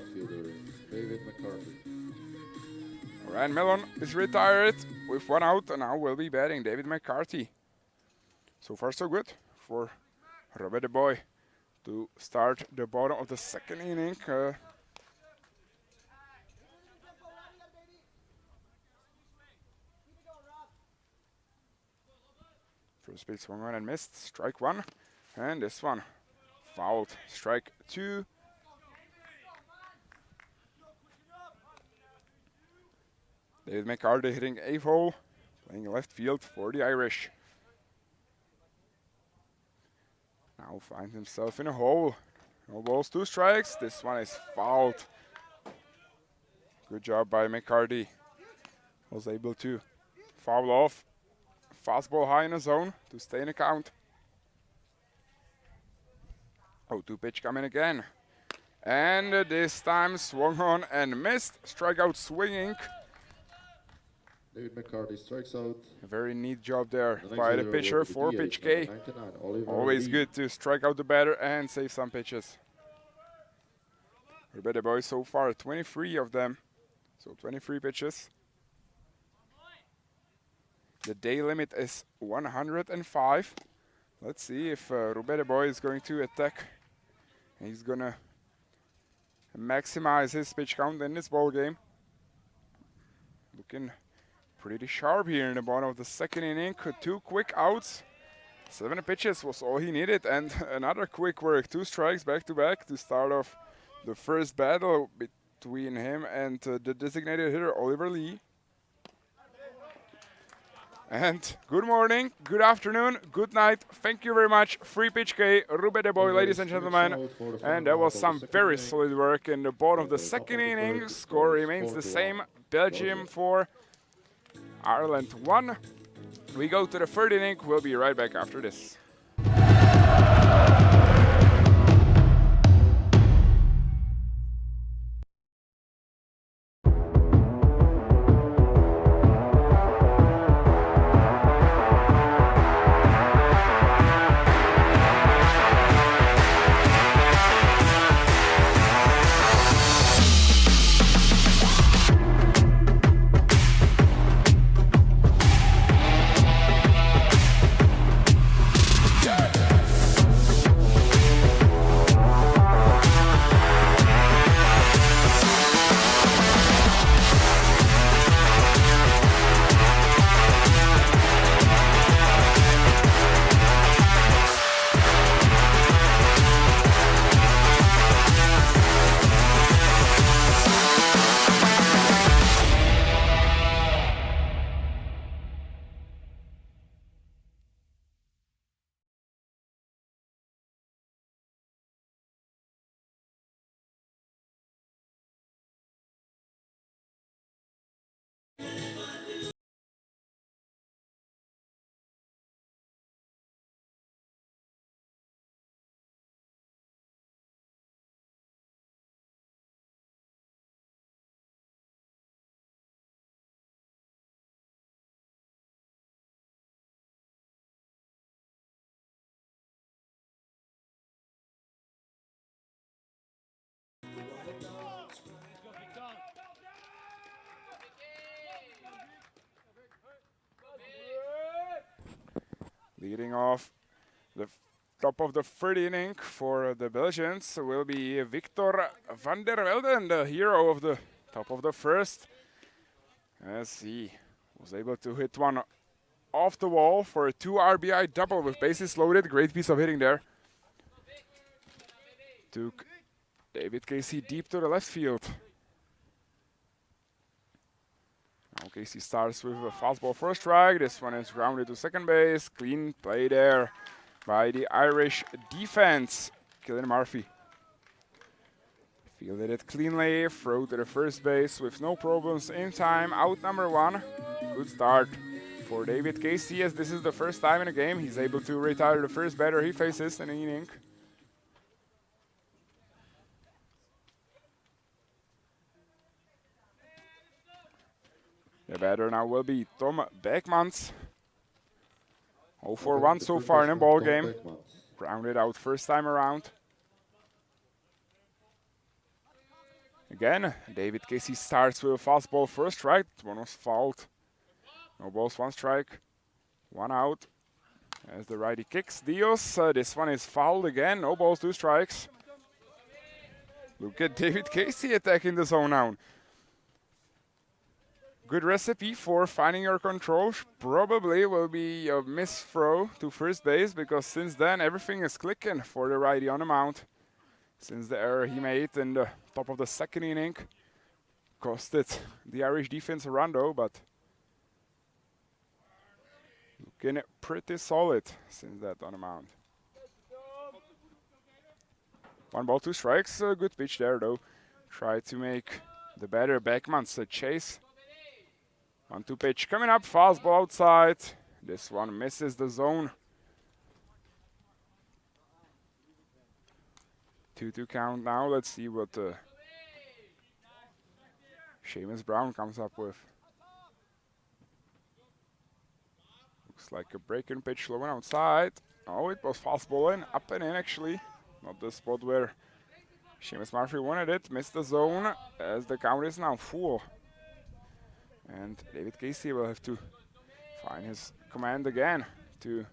David McCarthy. Ryan Mellon is retired with 1 out, and now will be batting David McCarthy. So far so good for Robert the Boy to start the bottom of the second inning. First pitch swung on and missed, strike 1, and this one fouled, strike 2. David McCarthy hitting A-hole, playing left field for the Irish. Now finds himself in a hole. No balls, 2 strikes. This one is fouled. Good job by McCarthy. Was able to foul off. Fastball high in the zone to stay in the count. 0-2 pitch coming again. And this time swung on and missed. Strikeout swinging. David McCarthy strikes out. A very neat job there by the pitcher for pitch K. Always good to strike out the batter and save some pitches. Roberto Boy so far 23 of them. So 23 pitches. The day limit is 105. Let's see if Roberto Boy is going to attack. He's going to maximize his pitch count in this ball game. Looking pretty sharp here in the bottom of the second inning. 2 quick outs. 7 pitches was all he needed, and another quick work. 2 strikes back to back to start off the first battle between him and the designated hitter Oliver Lee. And good morning, good afternoon, good night. Thank you very much. Free pitch K, Ruben de Boy, ladies and gentlemen. And that was some very solid work in the bottom of the second inning. Score remains the same. Belgium 4, Ireland 1. We go to the third inning. We'll be right back after this. Leading off the top of the third inning for the Belgians will be Victor van der Velden, the hero of the top of the first, as he was able to hit one off the wall for a 2 RBI double with bases loaded. Great piece of hitting there. Took David Casey deep to the left field. Now Casey starts with a fastball for a strike. This one is grounded to second base. Clean play there by the Irish defense. Killian Murphy fielded it cleanly, throw to the first base with no problems in time. Out number 1. Good start for David Casey, as this is the first time in the game he's able to retire the first batter he faces in an inning. The batter now will be Tom Beckmans. 0 for 1 so far in the ball game. Grounded out first time around. Again, David Casey starts with a fastball first strike. One was fouled. No balls, one strike. One out. As the righty kicks Dios. This one is fouled again. No balls, two strikes. Look at David Casey attacking the zone now. Good recipe for finding your control. Probably will be a miss throw to first base because since then everything is clicking for the righty on the mound. Since the error he made in the top of the second inning costed the Irish defense a run though, but looking pretty solid since that on the mound. 1 ball, 2 strikes. A good pitch there though. Try to make the batter Beckman's chase. 1-2 pitch coming up, fastball outside. This one misses the zone. 2-2 count now. Let's see what Seamus Brown comes up with. Looks like a breaking pitch low and outside. Oh, it was fastball in, up and in actually. Not the spot where Seamus Murphy wanted it. Missed the zone as the count is now full. And David Casey will have to find his command again to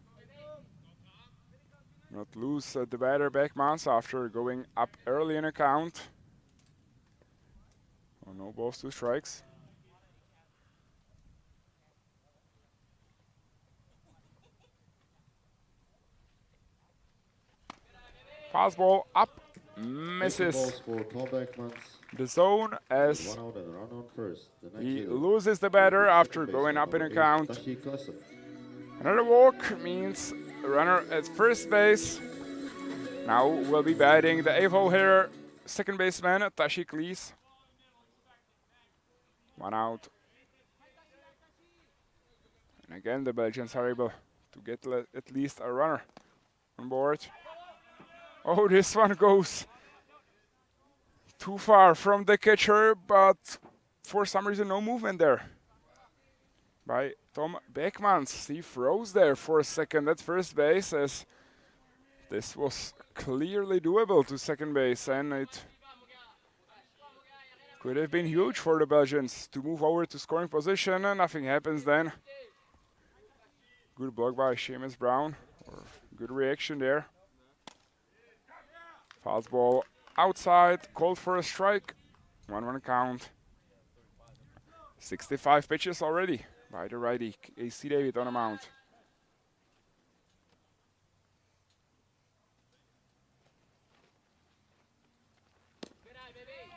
not lose the batter Beckmans after going up early in a count. Oh, no balls, 2 strikes. Fastball up, misses the zone as he loses the batter after going up in a count. Another walk means a runner at first base. Now will be batting the 8th hole hitter, second baseman Tashi Klees. 1 out. And again the Belgians are able to get at least a runner on board. Oh, this one goes too far from the catcher, but for some reason no movement there by Tom Beckmans. He froze there for a second at first base as this was clearly doable to second base, and it could have been huge for the Belgians to move over to scoring position, and nothing happens then. Good block by Seamus Brown, or good reaction there. Fastball outside, called for a strike. 1-1 count. 65 pitches already by the righty AC David on the mound.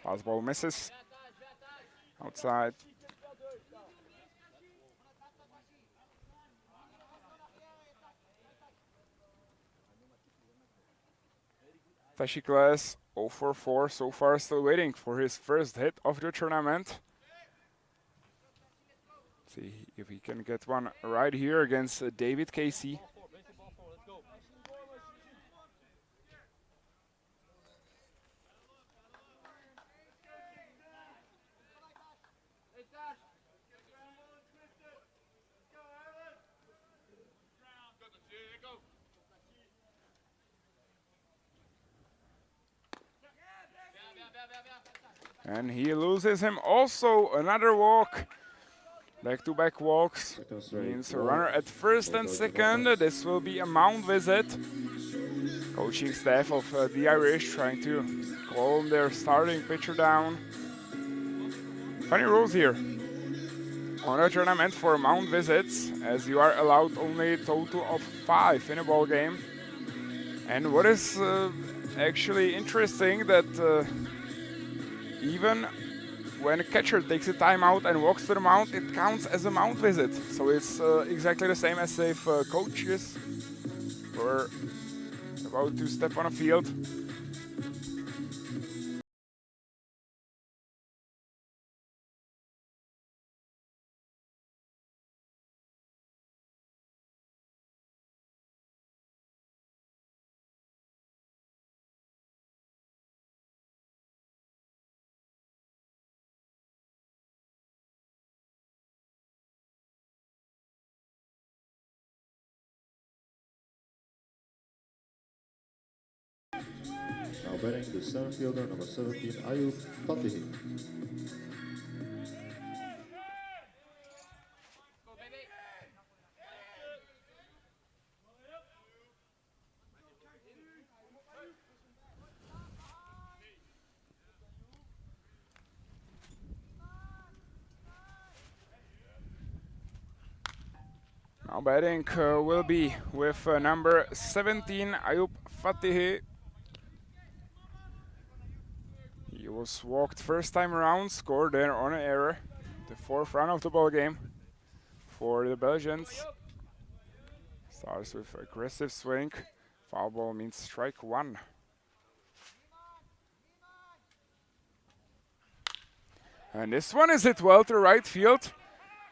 Fastball misses. Outside. Tashi Klees 0 for 4 so far, still waiting for his first hit of the tournament. See if he can get one right here against David Casey. And he loses him also. Another walk. Back-to-back walks. Means a runner at first and second. This will be a mound visit. Coaching staff of the Irish trying to calm their starting pitcher down. Funny rules here on a tournament for mound visits, as you are allowed only a total of 5 in a ball game. And what is actually interesting that even when a catcher takes a timeout and walks to the mound, it counts as a mound visit. So it's exactly the same as if coaches were about to step on a field. batting the center fielder, number 17, Ayub Fatihi. Now batting will be with number 17, Ayub Fatihi. He was walked first time around, scored there on an error. The fourth run of the ball game for the Belgians. Starts with aggressive swing. Foul ball means strike one. And this one is hit well to right field.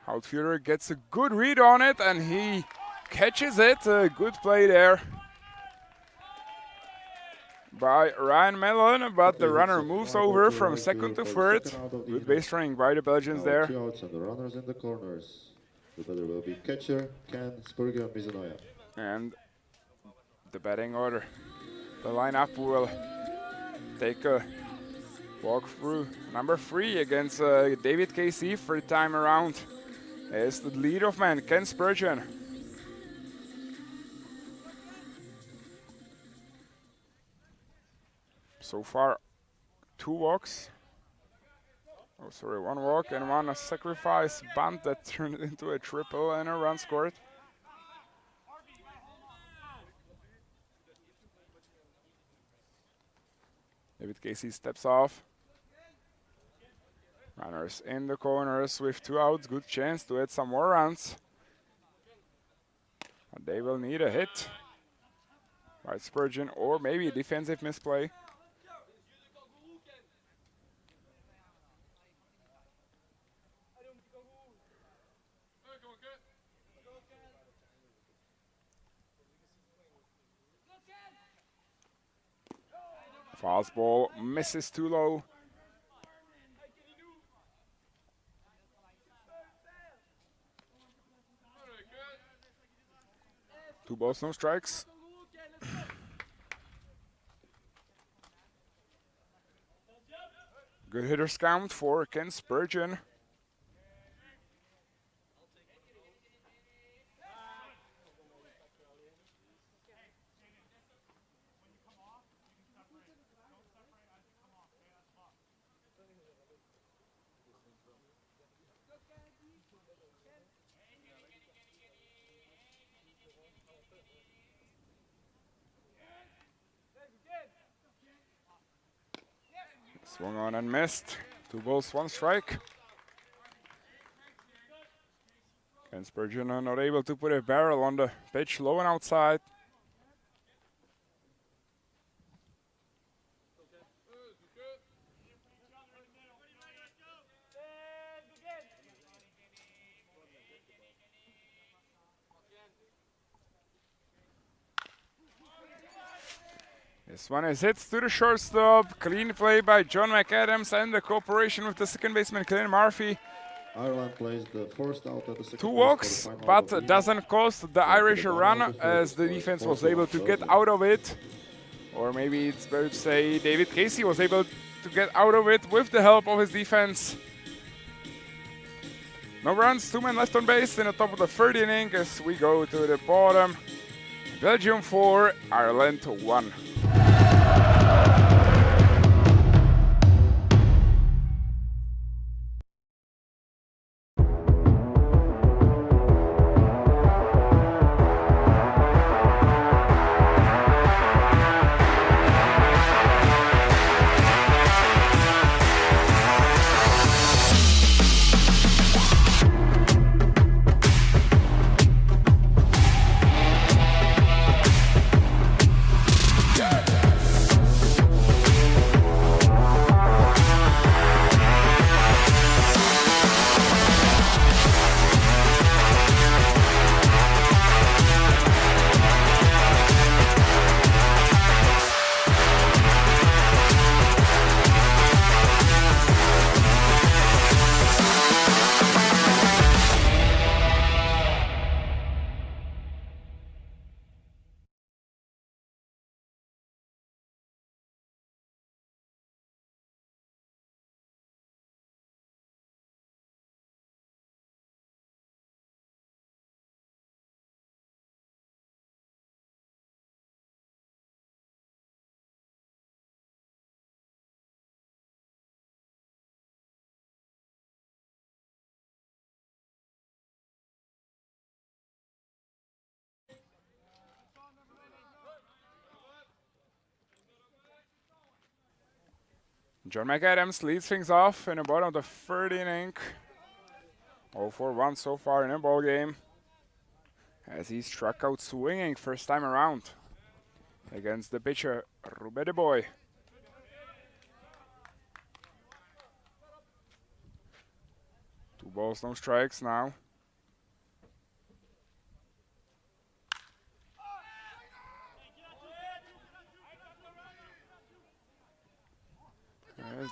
Outfielder gets a good read on it and he catches it. A good play there by Ryan Mellon, but the runner moves over from second to third. Good base running by the Belgians there. 2 outs and the runners in the corners. The batter will be catcher Ken Spurgeon-Mizunoya. And the batting order. The lineup will take a walk through. Number 3 against David Casey, third time around, is the leadoff man, Ken Spurgeon. So far, 2 walks. Oh, sorry, 1 walk and 1 sacrifice bunt that turned into a triple and a run scored. David Casey steps off. Runners in the corners with 2 outs. Good chance to add some more runs. But they will need a hit by Spurgeon or maybe a defensive misplay. Fastball misses too low. Two balls, no strikes. Good hitter's count for Ken Spurgeon. Swung on and missed. 2 balls, 1 strike. Ken Spurgeon not able to put a barrel on the pitch, low and outside. This one is hit to the shortstop. Clean play by John McAdams and the cooperation with the second baseman, Glenn Murphy. Ireland plays the first out at the second 2 base walks, for the final but out of the doesn't cost the Irish a run as the defense was able to get out of it. Or maybe it's better to say David Casey was able to get out of it with the help of his defense. No runs, 2 men left on base in the top of the 3rd inning as we go to the bottom. Belgium 4, Ireland 1. Yeah. John McAdams leads things off in the bottom of the third inning. 0-for-1 so far in the ball game, as he struck out swinging first time around against the pitcher Rube de Boy. Two balls, no strikes now.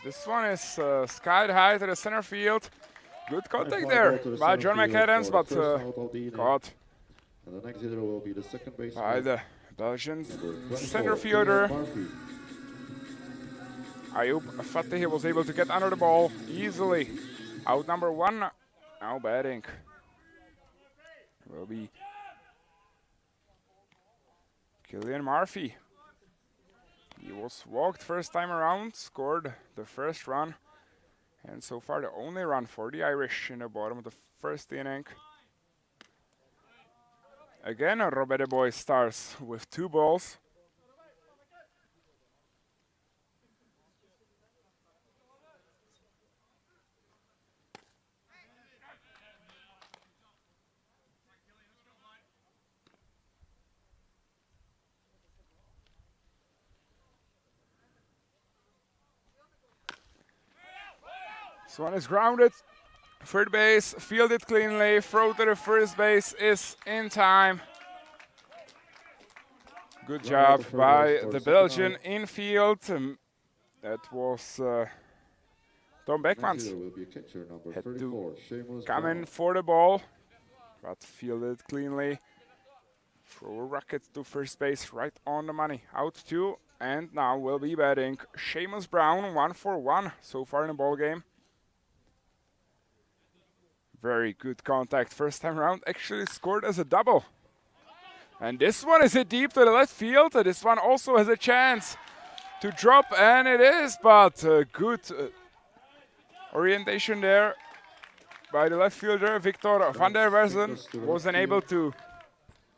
This one is skied high to the center field. Good contact there by John McAdams, but caught And the next hitter will be the second baseman by the Belgian center fielder. Ayub Fatih was able to get under the ball easily. Out number one, now batting will be Killian Murphy. He was walked first time around, scored the first run, and so far the only run for the Irish in the bottom of the first inning. Again, Robert Boy starts with 2 balls. This one is grounded. Third base, fielded cleanly. Throw to the first base is in time. Good job by the Belgian infield. That was Tom Beckmans. Had to come in for the ball, but fielded cleanly. Throw a rocket to first base, right on the money. Out 2, and now will be batting Seamus Brown, 1-for-1 so far in the ball game. Very good contact first time around, actually scored as a double. And this one is hit deep to the left field. This one also has a chance to drop, and it is, but good orientation there by the left fielder. Victor van der Werzen was unable to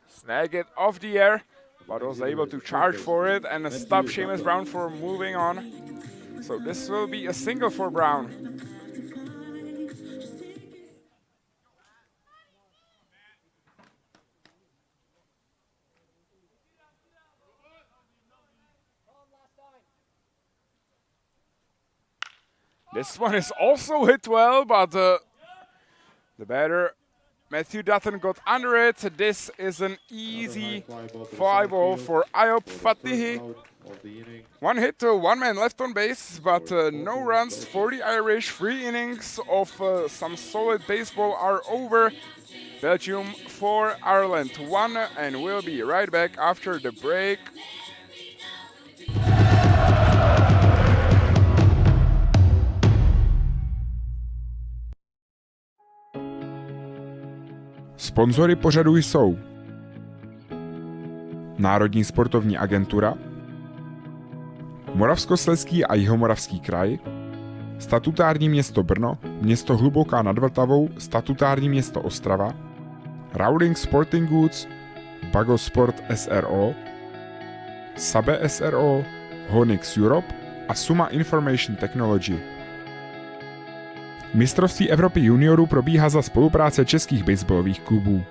snag it off the air, but was able to charge for it and stop Seamus Brown from moving on. So this will be a single for Brown. This one is also hit well, but the batter, Matthew Dutton, got under it. This is an easy fly ball for Ayub Fatihi. 1 hit, 1 man left on base, but no runs for the Irish. 3 innings of some solid baseball are over. Belgium 4, Ireland 1, and we'll be right back after the break. Sponzory pořadu jsou Národní sportovní agentura, Moravskoslezský a Jihomoravský kraj, statutární město Brno, město Hluboká nad Vltavou, statutární město Ostrava, Rowling Sporting Goods, Bago Sport SRO, Sabe SRO, Honix Europe a Suma Information Technology. Mistrovství Evropy juniorů probíhá za spolupráce českých baseballových klubů.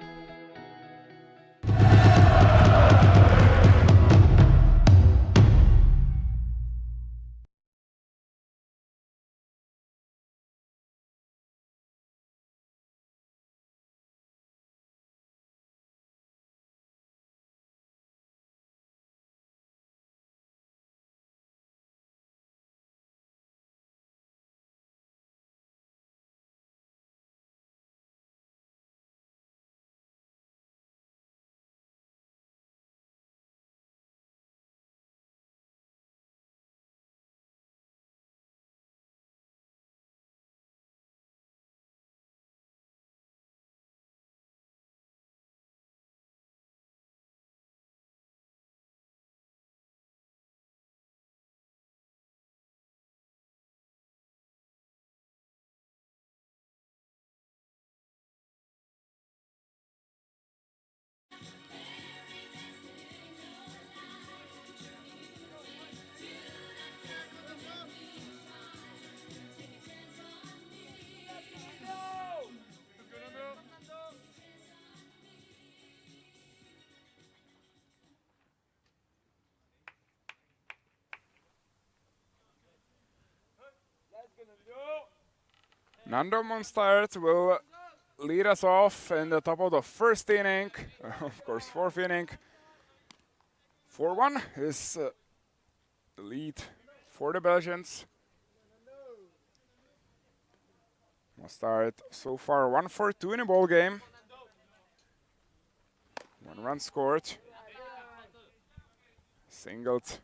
Nando Monstart will lead us off in the top of the first inning, of course, fourth inning. 4-1 is the lead for the Belgians. Monstart so far 1 for 2 in a ball game. 1 run scored. Singled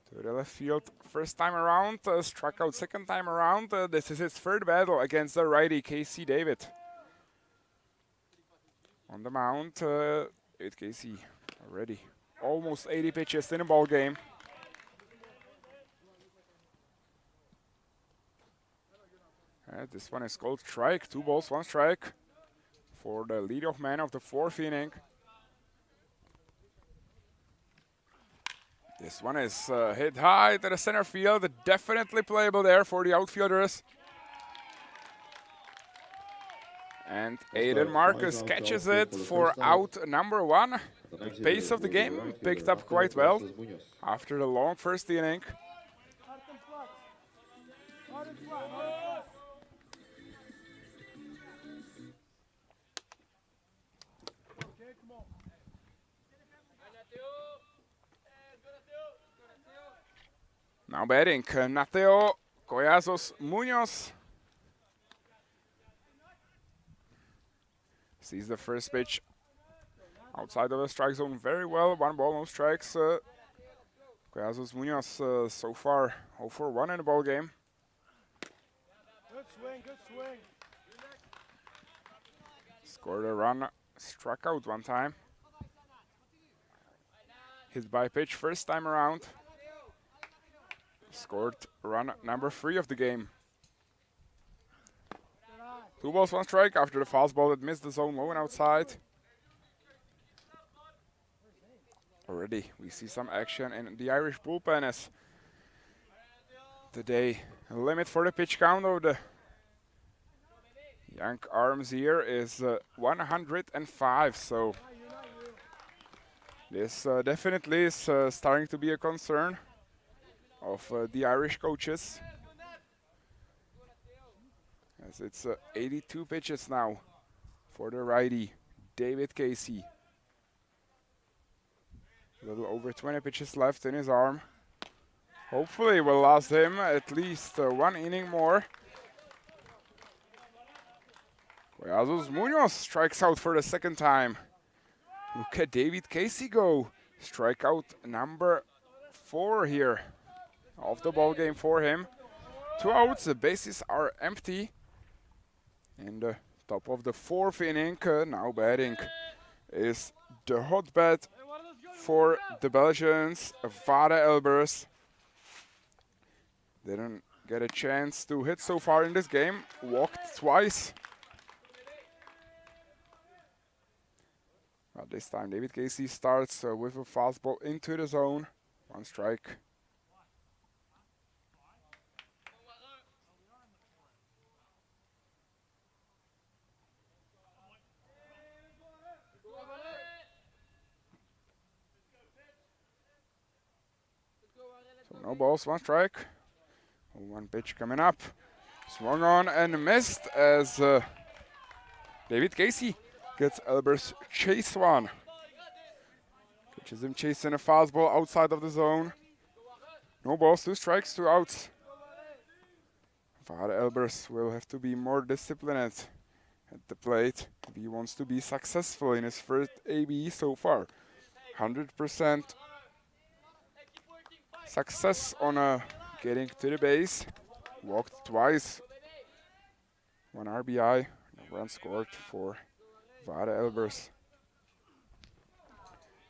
to the left field first time around, struck out second time around. This is his third battle against the righty Casey David. On the mound, David Casey already almost 80 pitches in a ball game. This one is called strike, 2 balls, 1 strike for the leadoff man of the fourth inning. This one is hit high to the center field, definitely playable there for the outfielders. And Aiden Marcus catches it for out number 1. The pace of the game picked up quite well after the long first inning. Now batting, Nateo Collazos Munoz. Sees the first pitch outside of the strike zone very well. 1 ball, no strikes. Collazos Munoz so far 0 for 1 in the ball game. Good swing, good swing. Scored a run, struck out 1 time. Hit by pitch first time around. Scored run number 3 of the game. 2 balls, 1 strike after the fastball that missed the zone low and outside. Already we see some action in the Irish bullpen as today limit for the pitch count of the young arms here is 105. So this definitely is starting to be a concern of the Irish coaches, as it's 82 pitches now for the righty David Casey. A little over 20 pitches left in his arm. Hopefully will last him at least 1 inning more. Collazos Munoz strikes out for the second time. Look at David Casey go. Strikeout number 4 here of the ball game for him. 2 outs, the bases are empty. In the top of the fourth inning, now batting is the hot bat for the Belgians, Vade Elbers. Didn't get a chance to hit so far in this game, walked twice. But this time David Casey starts with a fastball into the zone. 1 strike. So no balls, 1 strike. 1 pitch coming up. Swung on and missed as David Casey gets Elbers chase 1. Catches him chasing a fastball outside of the zone. No balls, 2 strikes, 2 outs. Vade Elbers will have to be more disciplined at the plate if he wants to be successful in his first ABE so far. 100% success on getting to the base. Walked twice. 1 RBI. No run scored for Vade Elbers.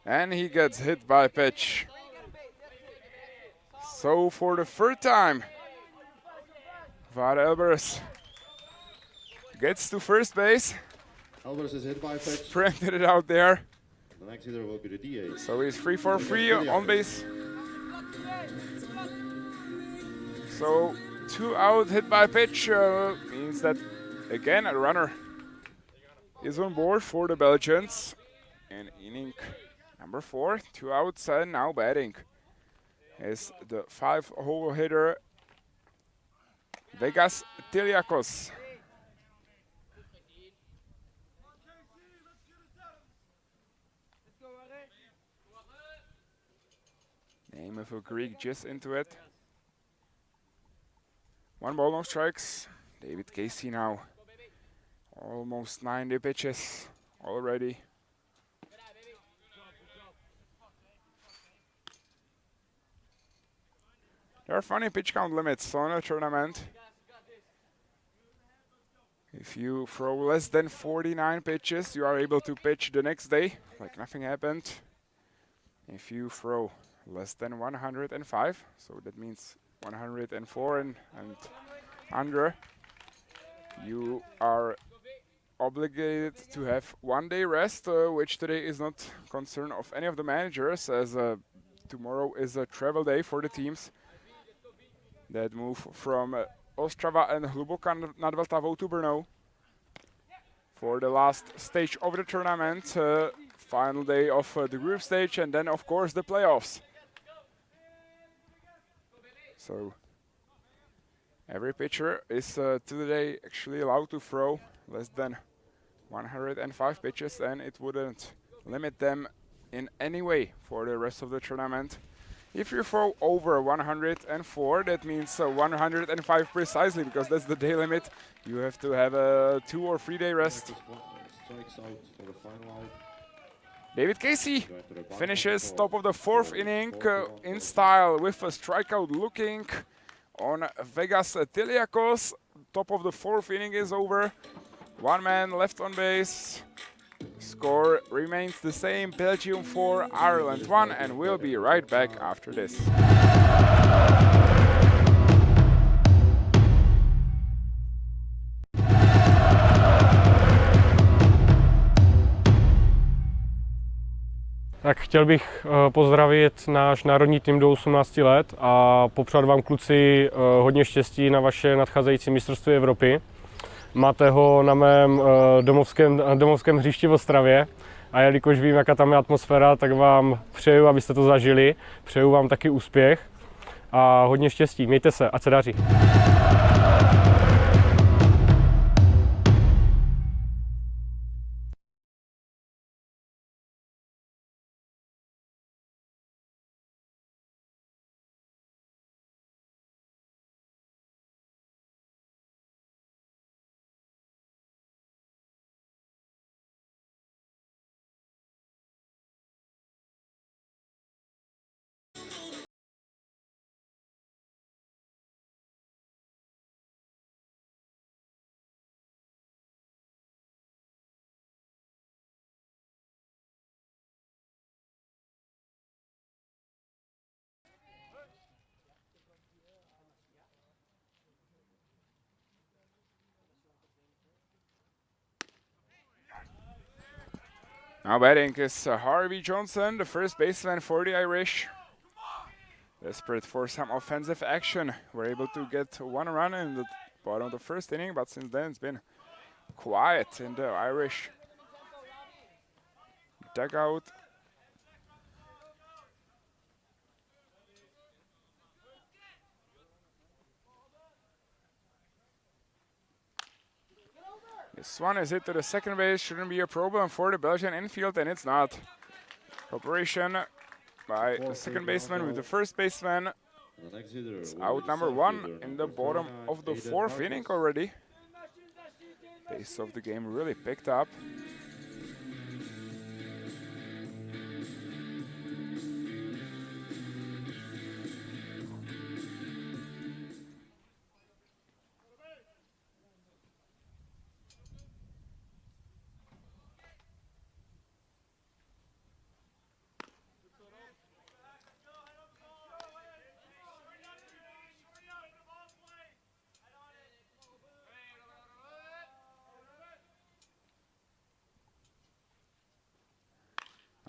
And he gets hit by pitch. So for the 3rd time, Vade Elbers gets to first base. Elbers is hit by pitch. Printed it out there. The next hitter will be the DH. So he's 3 for 3 on base. So 2 out, hit by pitch means that again a runner is on board for the Belgians. And inning number 4, 2 outs and now batting is the 5-hole hitter Vegas Tiliakos. Name of a Greek just into it. 1 ball, no strikes. David Casey now. Almost 90 pitches already. There are funny pitch count limits on a tournament. If you throw less than 49 pitches, you are able to pitch the next day, like nothing happened. If you throw less than 105, so that means 104 and under, you are obligated to have 1 day rest, which today is not concern of any of the managers, as tomorrow is a travel day for the teams that move from Ostrava and Hluboká nad Vltavou to Brno for the last stage of the tournament, final day of the group stage, and then of course the playoffs. So every pitcher is today actually allowed to throw less than 105 pitches, and it wouldn't limit them in any way for the rest of the tournament. If you throw over 104, that means 105 precisely, because that's the day limit. You have to have a 2 or 3 day rest. David Casey finishes top of the 4th inning in style with a strikeout looking on Vegas Tiliakos. Top of the 4th inning is over. 1 man left on base. Score remains the same, Belgium 4, Ireland 1, and we'll be right back after this. Tak chtěl bych pozdravit náš národní tým do 18 let a popřát vám, kluci, hodně štěstí na vaše nadcházející mistrovství Evropy. Máte ho na mém domovském hřišti v Ostravě a jelikož vím, jaká tam je atmosféra, tak vám přeju, abyste to zažili. Přeju vám taky úspěch a hodně štěstí. Mějte se, ať se daří. Now batting is Harvey Johnson, the first baseman for the Irish. Desperate for some offensive action. We're able to get 1 run in the bottom of the 1st inning, but since then it's been quiet in the Irish dugout. This one is hit to the second base, shouldn't be a problem for the Belgian infield, and it's not. Cooperation by the second baseman with the first baseman. It's out number 1 in the bottom of the 4th inning already. Pace of the game really picked up.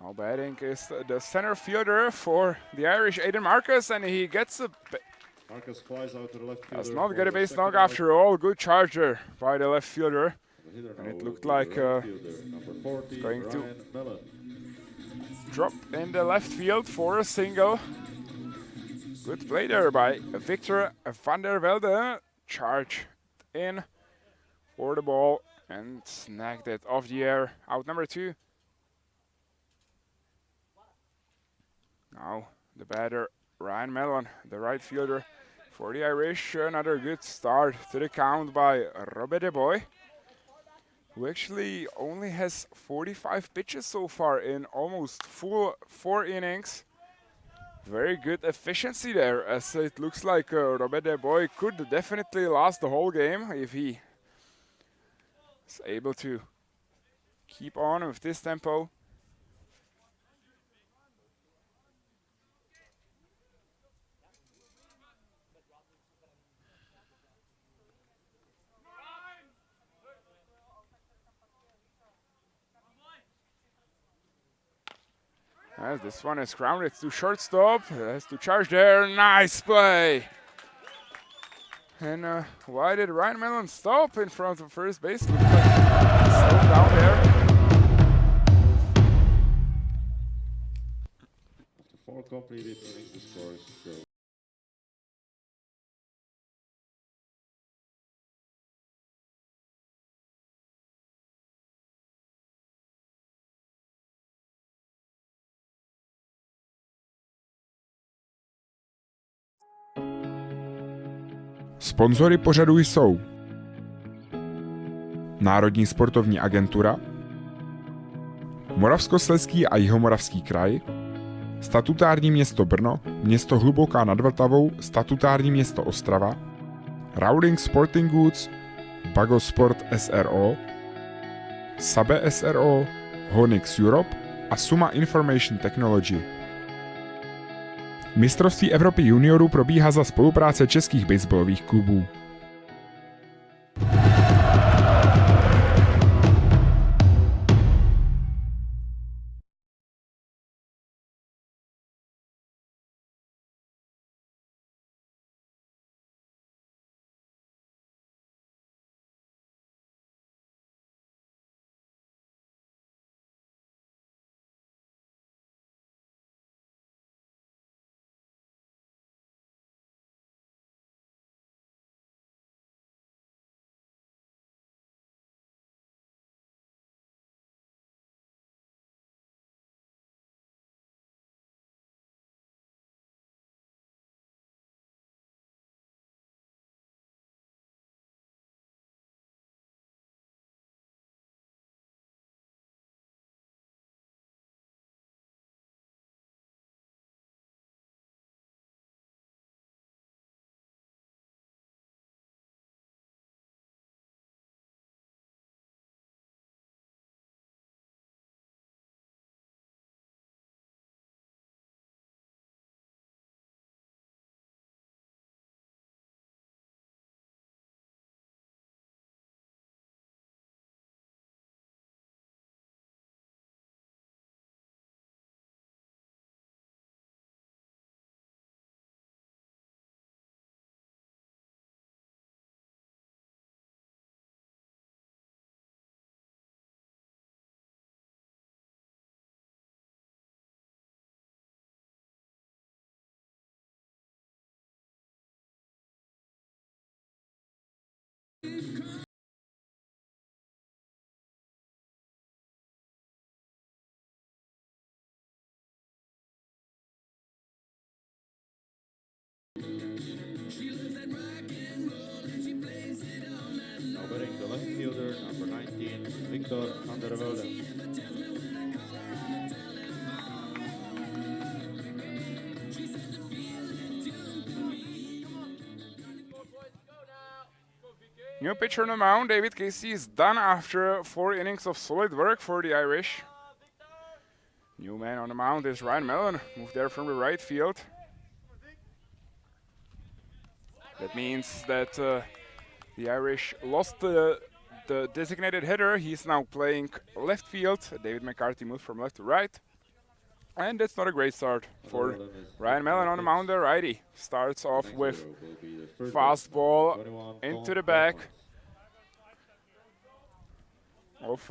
Now batting is the center fielder for the Irish, Aidan Marcus, and he gets a... Marcus flies out to the left fielder. Does not get a base knock after all. Good charger by the left fielder. And it looked like it's going to drop in the left field for a single. Good play there by Victor van der Velde. Charged in for the ball and snagged it off the air. Out number 2. Now the batter Ryan Mellon, the right fielder for the Irish. Another good start to the count by Robert De Boy, who actually only has 45 pitches so far in almost full 4 innings. Very good efficiency there, as it looks like Robert De Boy could definitely last the whole game if he is able to keep on with this tempo. As this one is grounded to shortstop, has to charge there. Nice play. And why did Ryan Mellon stop in front of first base? Looks like he slowed down there. After 4 completed innings, the score is 0. Sponzory pořadu jsou Národní sportovní agentura, Moravskoslezský a Jihomoravský kraj, statutární město Brno, město Hluboká nad Vltavou, statutární město Ostrava, Rowling Sporting Goods, Bago Sport SRO, Sabe SRO, Honix Europe a Suma Information Technology. Mistrovství Evropy juniorů probíhá za spolupráce českých baseballových klubů. Now batting the left fielder, number 19, Victor van der Velde. New pitcher on the mound, David Casey is done after 4 innings of solid work for the Irish. New man on the mound is Ryan Mellon, moved there from the right field. That means that the Irish lost the designated hitter. He's now playing left field. David McCarthy moved from left to right. And that's not a great start for Ryan Mellon on the mound. The righty starts off with fastball into the back of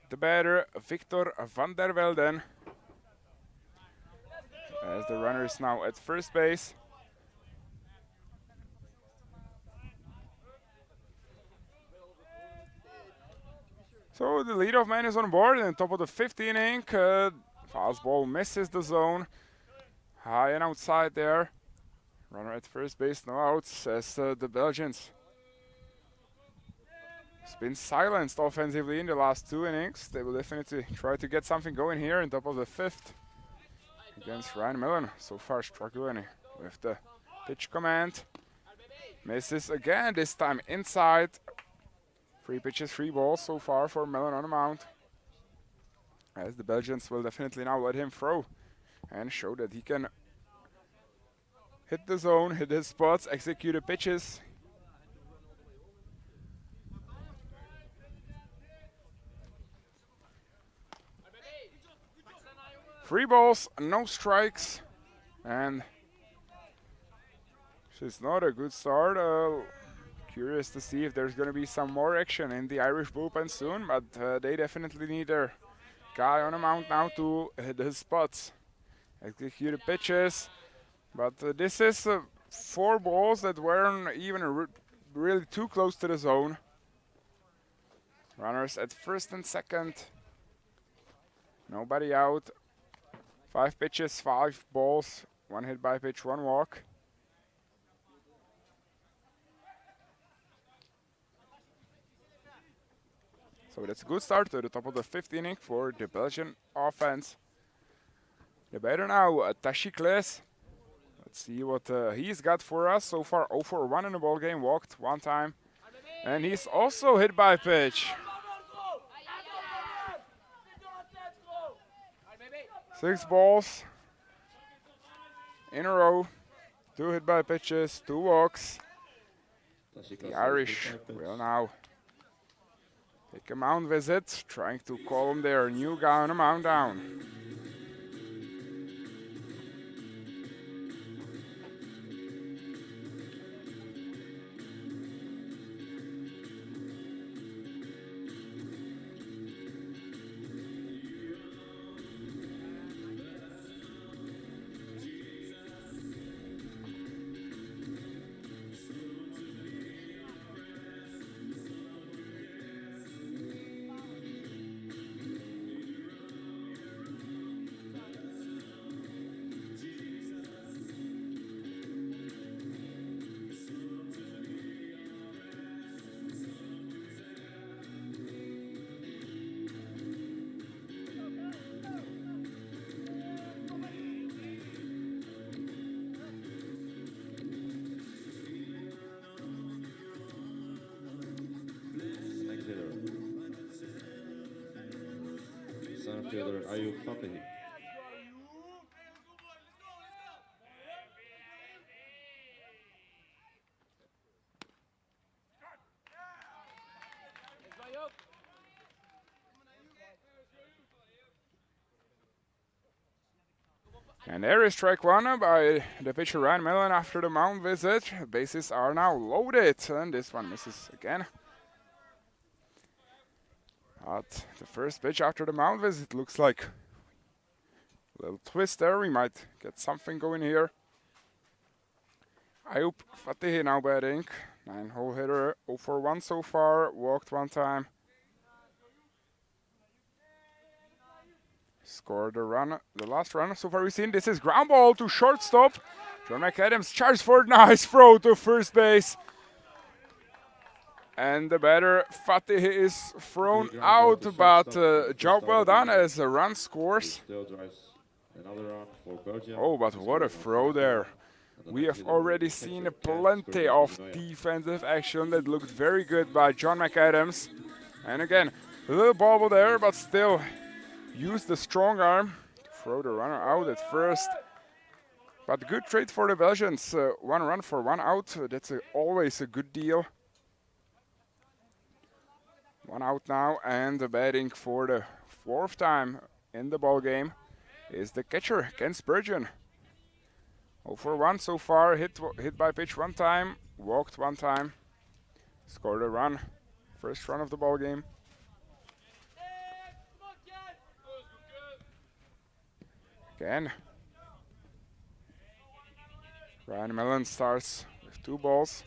the batter Victor van der Velden. as the runner is now at first base. So the leadoff man is on board in the top of the 5th inning. Fastball misses the zone. High and outside there. Runner at first base, no outs as the Belgians. It's been silenced offensively in the last 2 innings. They will definitely try to get something going here in top of the 5th against Ryan Millen. So far struggling with the pitch command. Misses again, this time inside. 3 pitches, 3 balls so far for Millen on the mound. As the Belgians will definitely now let him throw and show that he can hit the zone, hit his spots, execute the pitches. Three balls, no strikes, and it's not a good start. Curious to see if there's going to be some more action in the Irish bullpen soon, but they definitely need their guy on the mound now to hit his spots, execute the pitches. But this is 4 balls that weren't even really too close to the zone. Runners at first and second. Nobody out. 5 pitches, 5 balls, 1 hit by pitch, 1 walk. So that's a good start to the top of the 5th inning for the Belgian offense. The batter now, Tashi Kles. Let's see what he's got for us. So far 0 for 1 in the ball game, walked 1 time. And he's also hit by pitch. 6 balls in a row, 2 hit by pitches, 2 walks. The Irish will now take a mound visit, trying to calm their new guy on the mound down. Center fielder Ayub Fatihi. And there is strike 1 by the pitcher Ryan Millen after the mound visit. Bases are now loaded, and this one misses again. But the first pitch after the mound visit looks like a little twist there. We might get something going here. Ayub Fatihi now batting. 9-hole hitter, 0 for 1 so far. Walked 1 time. Scored the run, the last run so far we've seen. This is ground ball to shortstop. John McAdams charges for a nice throw to first base. And the batter, Fatih, is thrown out, but job well done as a run scores. Oh, but what a throw there. We have already seen plenty of defensive action that looked very good by John McAdams. And again, a little bobble there, but still used the strong arm to throw the runner out at first. But good trade for the Belgians. 1 run for 1 out. That's always a good deal. 1 out now, and the batting for the 4th time in the ball game is the catcher, Ken Spurgeon. 0 for 1 so far, hit by pitch 1 time, walked 1 time, scored a run, first run of the ball game. Again, Ryan Mellon starts with 2 balls.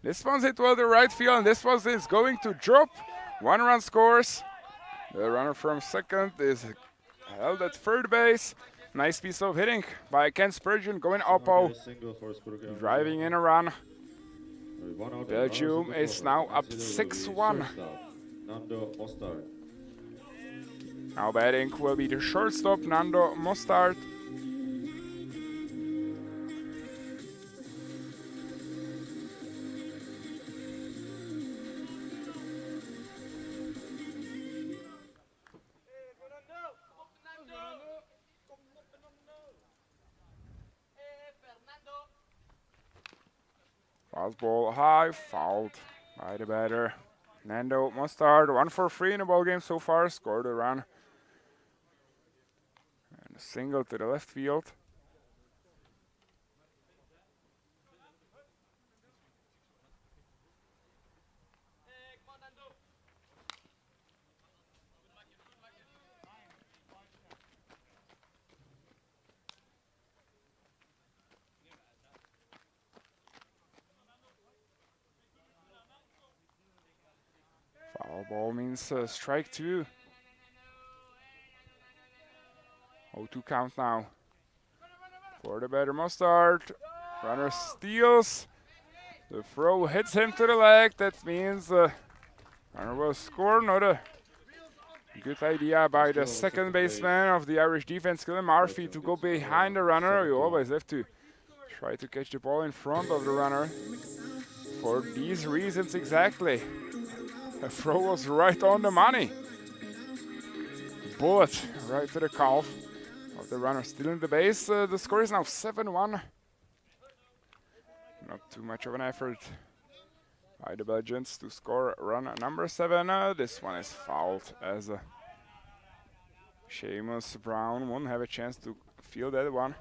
This one's hit well to right field, and this one is going to drop. 1 run scores. The runner from second is held at third base. Nice piece of hitting by Ken Spurgeon going oppo, driving in a run. Belgium is now up 6-1. Now batting will be the shortstop, Nando Mostard. Fastball high, fouled by the batter. Nando Mostard, 1 for 3 in the ball game so far, scored a run. And a single to the left field. Foul ball means strike 2. 0-2 count now. For the batter Mostard. Runner steals. The throw hits him to the leg. That means runner will score. Not a good idea by the second baseman of the Irish defense, Gillian Murphy, to go behind the runner. You always have to try to catch the ball in front of the runner. For these reasons exactly. The throw was right on the money. Bullet right to the calf of the runner, stealing the base. The score is now 7-1. Not too much of an effort by the Belgians to score run number 7. This one is fouled as Seamus Brown won't have a chance to field that one.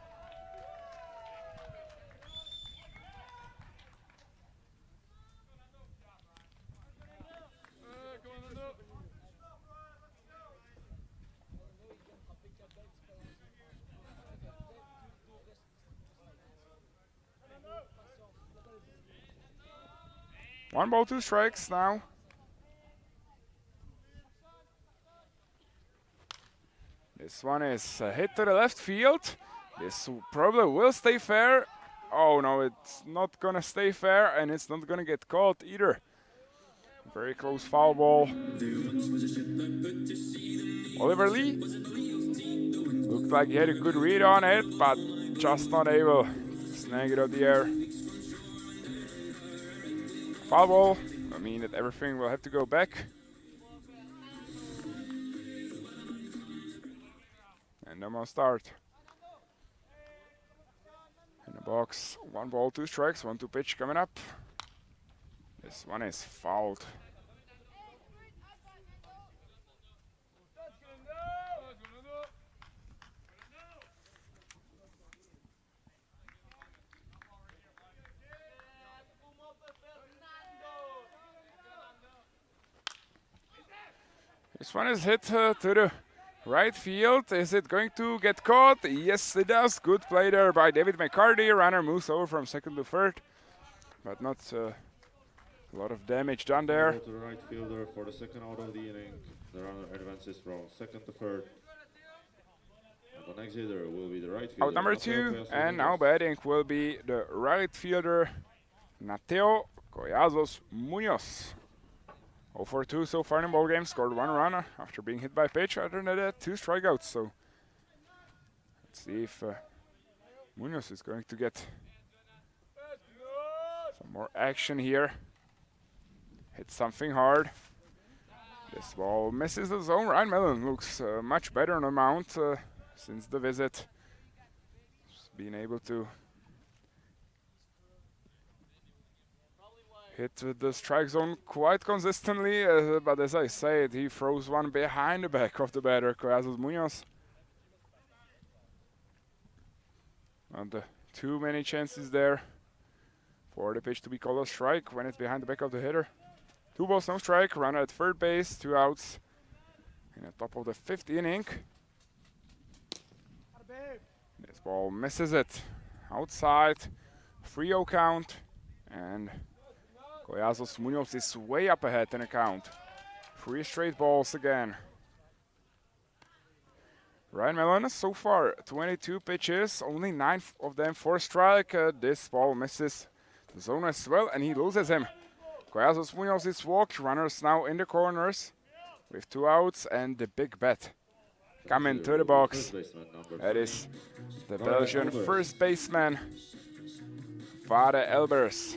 One ball, 2 strikes now. This one is hit to the left field. This probably will stay fair. Oh no, it's not gonna stay fair, and it's not gonna get caught either. Very close foul ball. Oliver Lee looked like he had a good read on it, but just not able to snag it out the air. Foul ball, I mean that everything will have to go back. And no more start. In the box, 1 ball, 2 strikes, 1-2 pitch coming up. This one is fouled. This one is hit to the right field. Is it going to get caught? Yes, it does. Good play there by David McCarty. Runner moves over from second to third, but not a lot of damage done there. To the right fielder for the second out of the inning. The runner advances from second to third. And the next hitter will be the right fielder. Out number 2, and now batting will be the right fielder, Nateo Collazos Munoz. 0-for-2 so far in the ball game. Scored 1 run after being hit by a pitch. Other than that, 2 strikeouts. So let's see if Munoz is going to get some more action here. Hit something hard. This ball misses the zone. Ryan Mellon looks much better on the mound since the visit. Just being able to hit the strike zone quite consistently, but as I said, he throws one behind the back of the batter, Collazos Munoz. And too many chances there for the pitch to be called a strike when it's behind the back of the hitter. 2 balls, no strike, runner at third base, 2 outs in the top of the 5th inning. This ball misses it. Outside. 3-0 count. And Collazos Munoz is way up ahead in the count. 3 straight balls again. Ryan Mellon so far 22 pitches, only 9 of them for strike. This ball misses the zone as well, and he loses him. Collazos Munoz is walked. Runners now in the corners with 2 outs and the big bat coming to the box. That is the Belgian first baseman, Vade Elbers.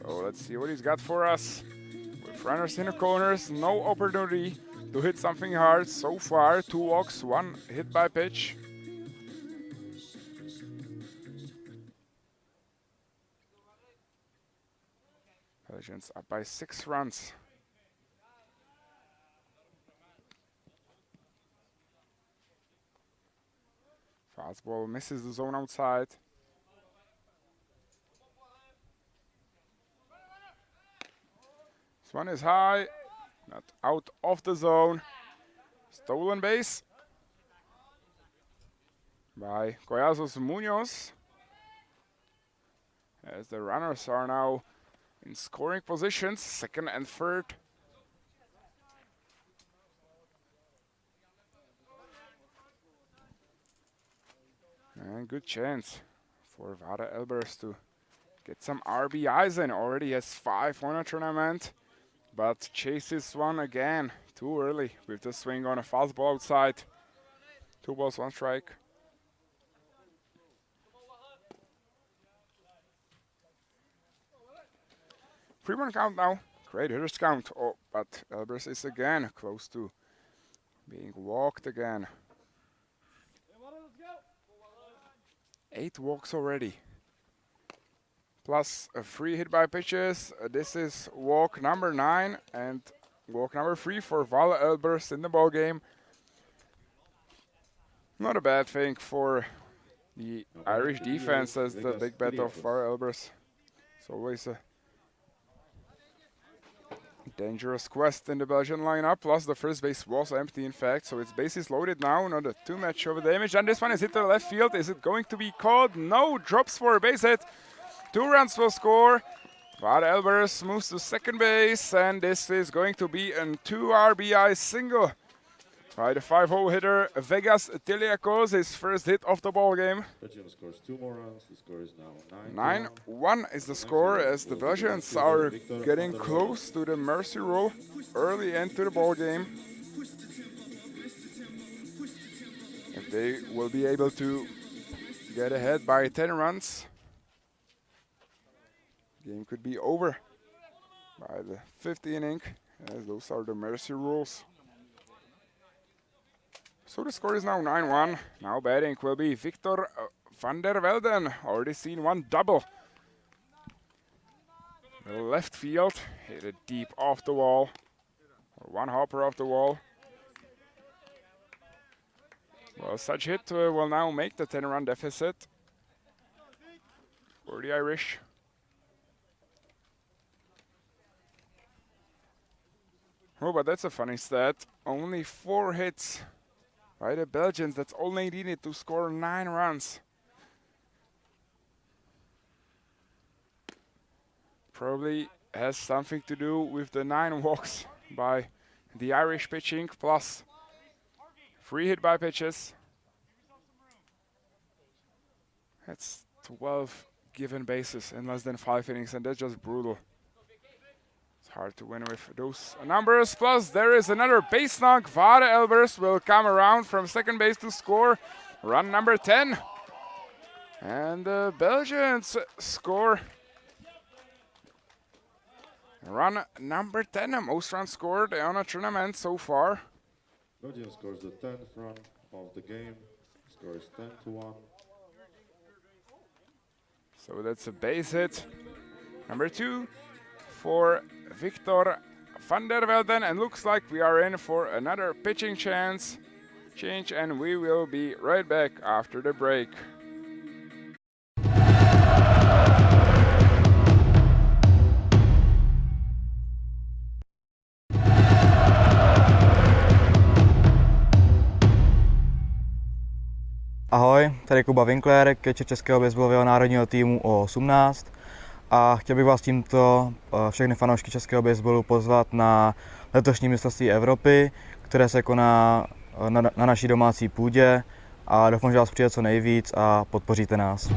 So let's see what he's got for us. With runners in the corners, no opportunity to hit something hard so far. 2 walks, 1 hit by pitch. Belgians up by 6 runs. Fastball misses the zone outside. This one is high, not out of the zone. Stolen base by Collazos Munoz. As the runners are now in scoring positions, 2nd and 3rd. And good chance for Vade Elbers to get some RBIs in. Already has 5 on a tournament, but chases one again too early with the swing on a fastball outside. 2 balls, 1 strike. Three-run count now. Great hitters count. Oh, but Elbers is again close to being walked again. 8 walks already. Plus a 3 hit by pitches. This is walk number 9 and walk number 3 for Vade Elbers in the ball game. Not a bad thing for the Irish defense as the big bet of Vade Elbers. It's always a dangerous quest in the Belgian lineup. Plus the first base was empty in fact, so it's bases loaded now. Not a too much of a damage. And this one is hit to the left field. Is it going to be caught? No, drops for a base hit. 2 runs will score. Vade Elbers moves to second base, and this is going to be a 2 RBI single by the 5-hole hitter Vegas Tiliakos, his first hit of the ball game. Belgium scores 2 more runs. The score is now 9-1 is the score as the Belgians are getting close to the mercy rule early into the ball game. If they will be able to get ahead by 10 runs, game could be over by the 5th inning, as those are the mercy rules. So the score is now 9-1. Now batting will be Victor van der Velden. Already seen 1 double. The left field, hit it deep off the wall. Or 1 hopper off the wall. Well, such hit will now make the 10-run deficit for the Irish. Oh, but that's a funny stat. Only 4 hits by the Belgians. That's all they needed to score 9 runs. Probably has something to do with the 9 walks by the Irish pitching, plus 3 hit by pitches. That's 12 given bases in less than 5 innings, and that's just brutal. Hard to win with those numbers. Plus, there is another base knock. Vade Elbers will come around from second base to score run number 10. And the Belgians score run number 10. The most runs scored on a tournament so far. Belgium scores the 10th run of the game. Score is 10-1. So that's a base hit. Number 2 for Victor van der Velden, and looks like we are in for another pitching change, and we will be right back after the break. Ahoj, tady Kuba Winkler, catcher českého baseballového národního týmu O18 a chtěl bych vás tímto všechny fanoušky českého baseballu pozvat na letošní mistrovství Evropy, které se koná na naší domácí půdě a doufám, že vás přijde co nejvíc a podpoříte nás.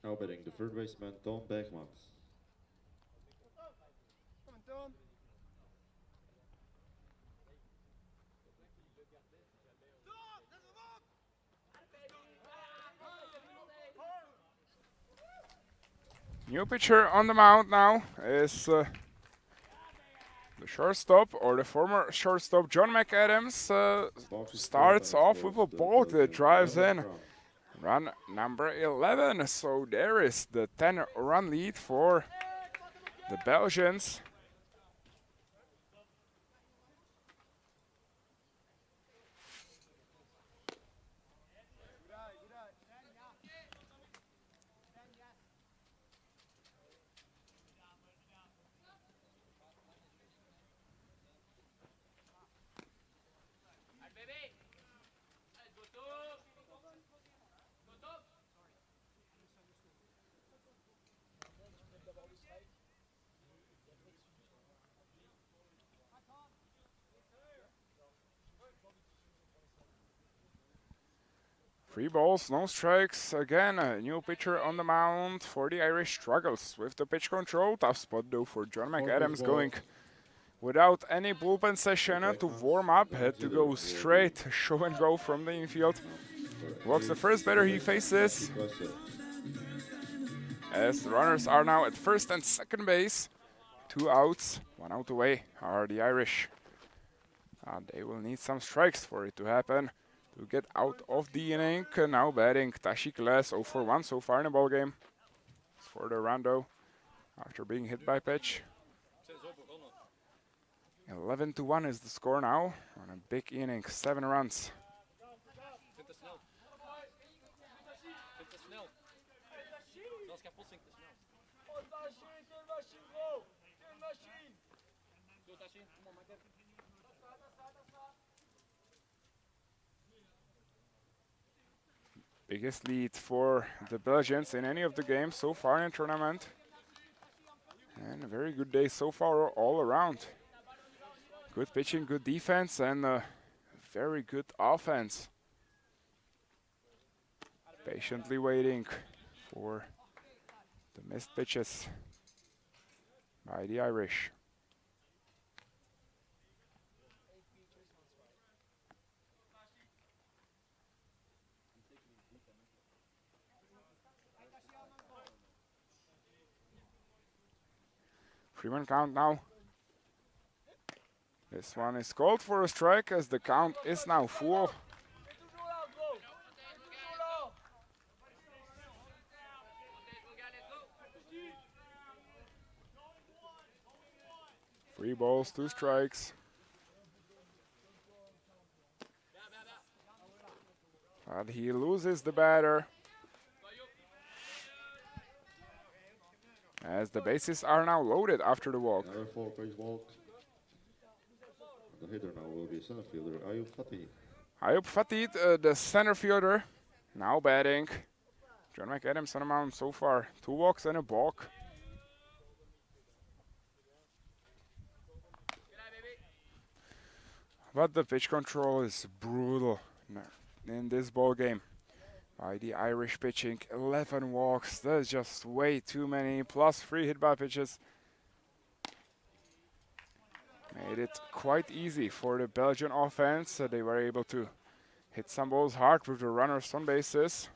Now batting the third baseman Tom Bergmans. New pitcher on the mound now is the shortstop, or the former shortstop, John McAdams. Starts off with a ball that drives in run number 11. So there is the 10-run lead for the Belgians. Three balls, no strikes. Again, a new pitcher on the mound for the Irish. Struggles with the pitch control. Tough spot though for John McAdams, going without any bullpen session to warm up. Had to go straight, show and go from the infield. Walks the first batter he faces, as the runners are now at first and second base. 2 outs, 1 out away are the Irish. They will need some strikes for it to happen to get out of the inning. Now batting Tashik Les, 0 for 1 so far in the ball game. For the Rando after being hit by pitch. 11-1 is the score now on a big inning, 7 runs. Biggest lead for the Belgians in any of the games so far in the tournament. And a very good day so far all around. Good pitching, good defense, and very good offense. Patiently waiting for the missed pitches by the Irish. 3-man count now. This one is called for a strike as the count is now full. Three balls, 2 strikes. But he loses the batter. As the bases are now loaded after the walk. Another 4-pitch walk. The hitter now will be center fielder Ayub Fatih. Ayub Fatih, the center fielder, now batting. John McAdams on the mound so far. 2 walks and a balk. But the pitch control is brutal in this ball game by the Irish pitching. 11 walks, that's just way too many, plus 3 hit by pitches. Made it quite easy for the Belgian offense. They were able to hit some balls hard with the runners on bases.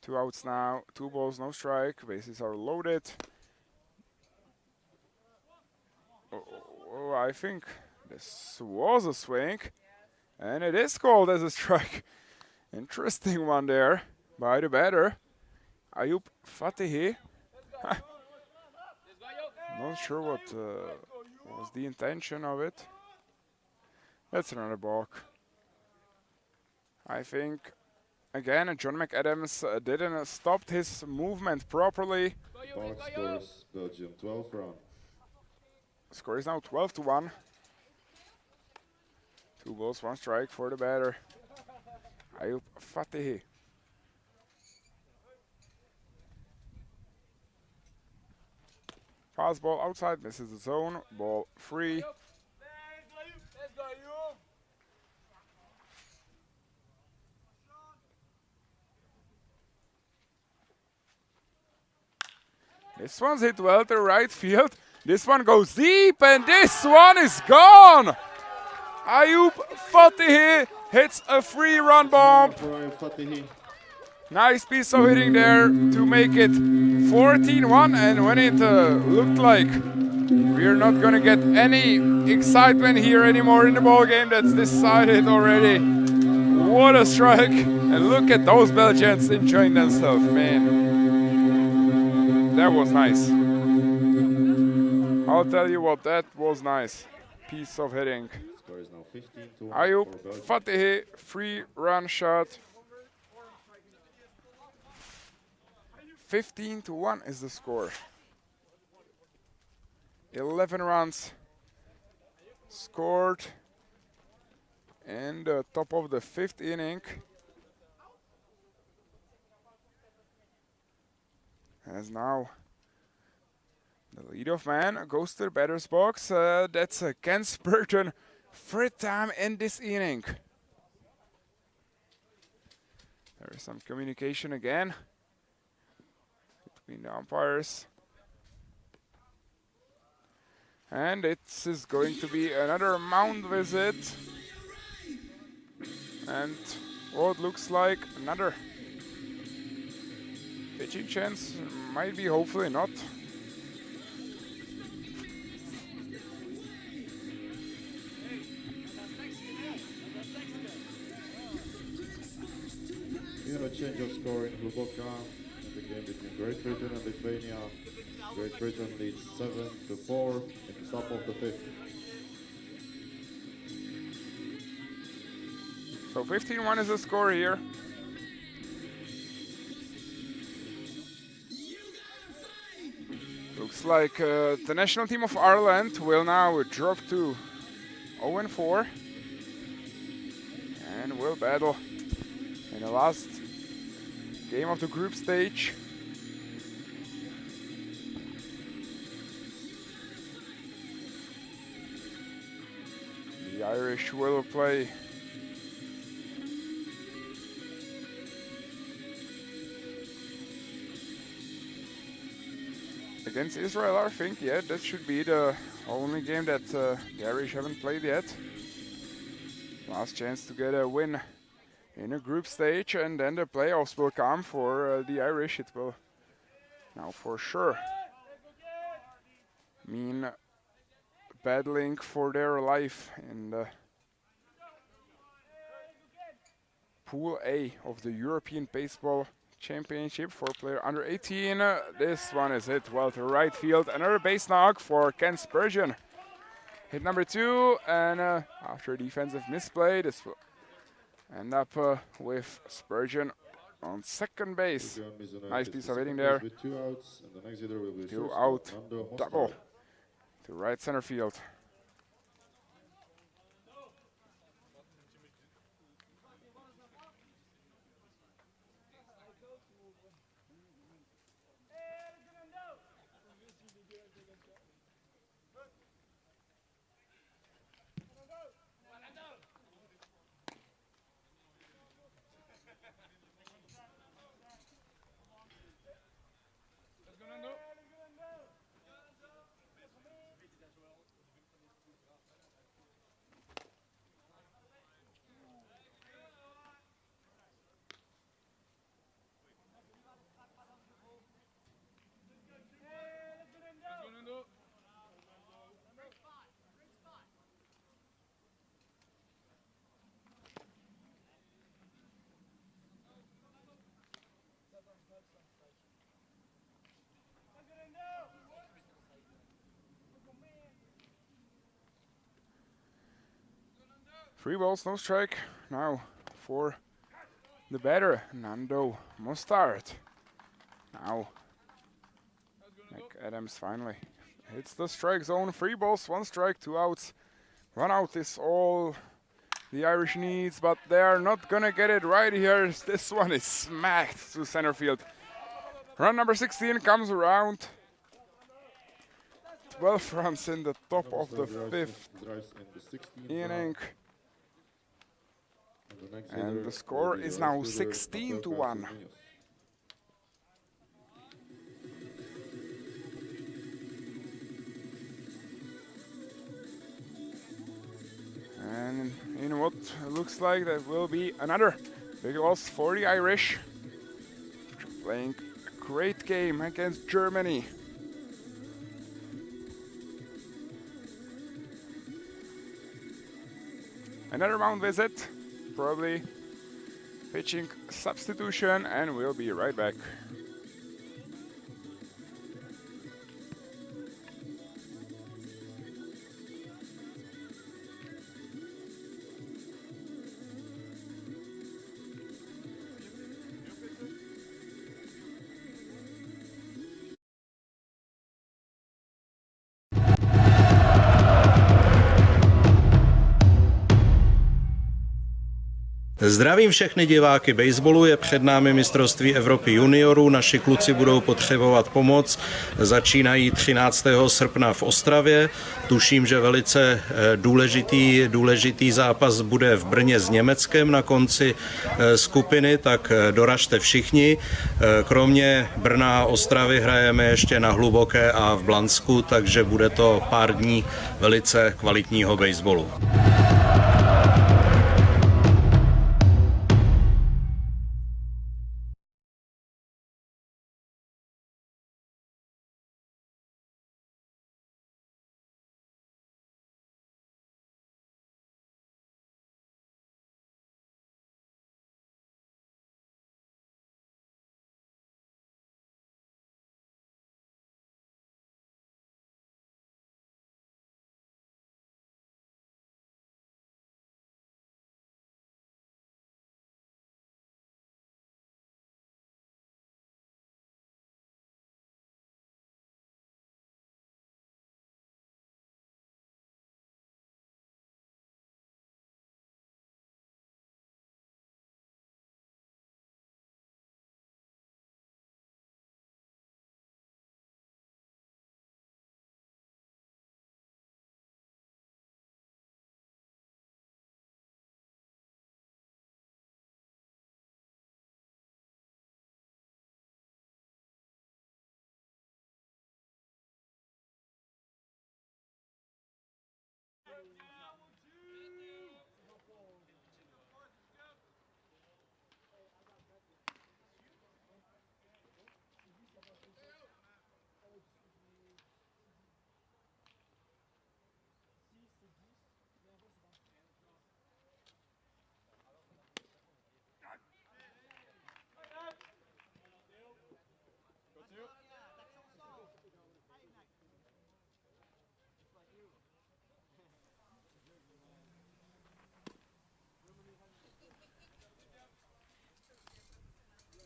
2 outs now, 2 balls, no strike. Bases are loaded. Oh, I think this was a swing, and it is called as a strike. Interesting one there by the batter, Ayub Fatih. Not sure what was the intention of it. That's another balk. I think, again, John McAdams didn't stop his movement properly. Balk scores Belgium 12 runs. Score is now 12-1. 2 balls, 1 strike for the batter, Ayub Fatih. Fastball outside, misses the zone, ball 3. This one's hit well to right field. This one goes deep, and this one is gone. Ayub Fatih hits a 3-run bomb. Nice piece of hitting there to make it 14-1, and when it looked like we're not gonna get any excitement here anymore in the ball game, that's decided already. What a strike, and look at those Belgians enjoying themselves, man. That was nice. I'll tell you what, that was nice. Piece of hitting. Score is now 15-1. Ayub Fatih, 3-run shot. 15-1 is the score. 11 runs scored in the top of the 5th inning. As now the leadoff man goes to the batter's box. That's Ken Spurgeon, 3rd time in this inning. There is some communication again between the umpires. And it is going to be another mound visit. And what looks like another pitching chance. Might be, hopefully not. We have a change of score in Hluboka in the game between Great Britain and Lithuania. Great Britain leads 7-4 in the top of the 5th. So 15-1 is the score here. Looks like the national team of Ireland will now drop to 0-4 and will battle in the last game of the group stage. The Irish will play against Israel, I think. Yeah, that should be the only game that the Irish haven't played yet. Last chance to get a win in a group stage, and then the playoffs will come for the Irish. It will now for sure mean battling for their life in the Pool A of the European Baseball Championship for player under 18. This one is hit well to right field. Another base knock for Ken Spurgeon. Hit number 2, and after a defensive misplay, this will end up with Spurgeon on second base. Nice piece of hitting there. With 2 outs, and the next hitter will be 2 shortstop out Nando double Mostard. to right center field. Three balls, no strike. Now for the batter, Nando Mostard. Now, Adams finally hits the strike zone. 3 balls, 1 strike, 2 outs. 1 out is all the Irish needs, but they are not gonna get it right here. This one is smacked to center field. Run number 16 comes around. 12 runs in the top of the 5th inning. And the score is now 16-1. And in what looks like that will be another big loss for the Irish. Playing a great game against Germany. Another mound visit, probably pitching substitution, and we'll be right back. Zdravím všechny diváky baseballu, je před námi mistrovství Evropy juniorů, naši kluci budou potřebovat pomoc, začínají 13. srpna v Ostravě, tuším, že velice důležitý zápas bude v Brně s Německem na konci skupiny, tak doražte všichni. Kromě Brna a Ostravy hrajeme ještě na Hluboké a v Blansku, takže bude to pár dní velice kvalitního baseballu.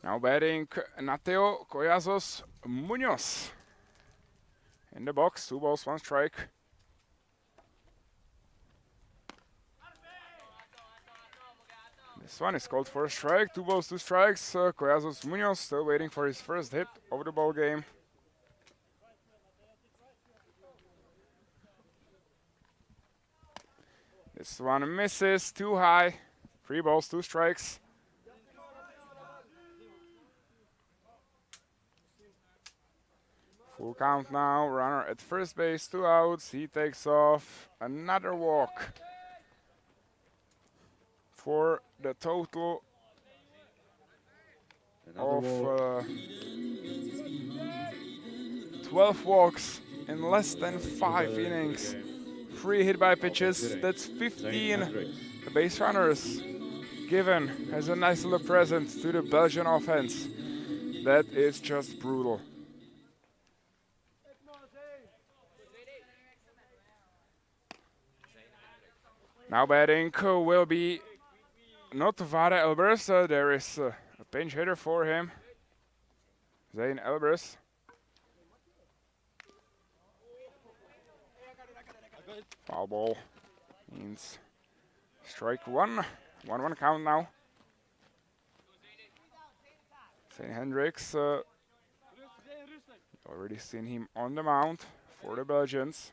Now batting Nateo Collazos Munoz. In the box, 2 balls, 1 strike. This one is called for a strike, 2 balls, 2 strikes. Collazos Munoz still waiting for his first hit of the ball game. This one misses, too high. 3 balls, 2 strikes. Full count now, runner at first base, 2 outs. He takes off, another walk for the total of 12 walks in less than 5 innings. 3 hit by pitches, that's 15 base runners given as a nice little present to the Belgian offense. That is just brutal. Now batting will be not Vare Elbers, there is a pinch hitter for him, Zane Elbers. Foul ball means strike 1, 1-1 count now. St. Hendricks, already seen him on the mound for the Belgians.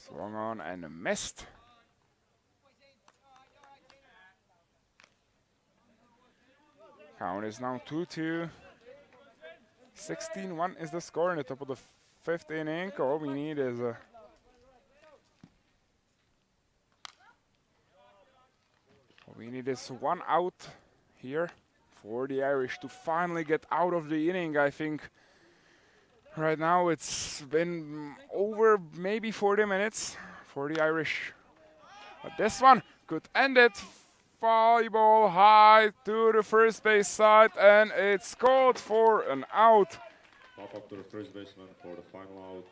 Swung on and missed. Count is now 2-2. 16-1 is the score in the top of the 5th inning. All we need is one out here for the Irish to finally get out of the inning. I think right now it's been over maybe 40 minutes for the Irish. But this one could end it. Foul ball high to the first base side, and it's called for an out. Pop up to the first baseman for the final out.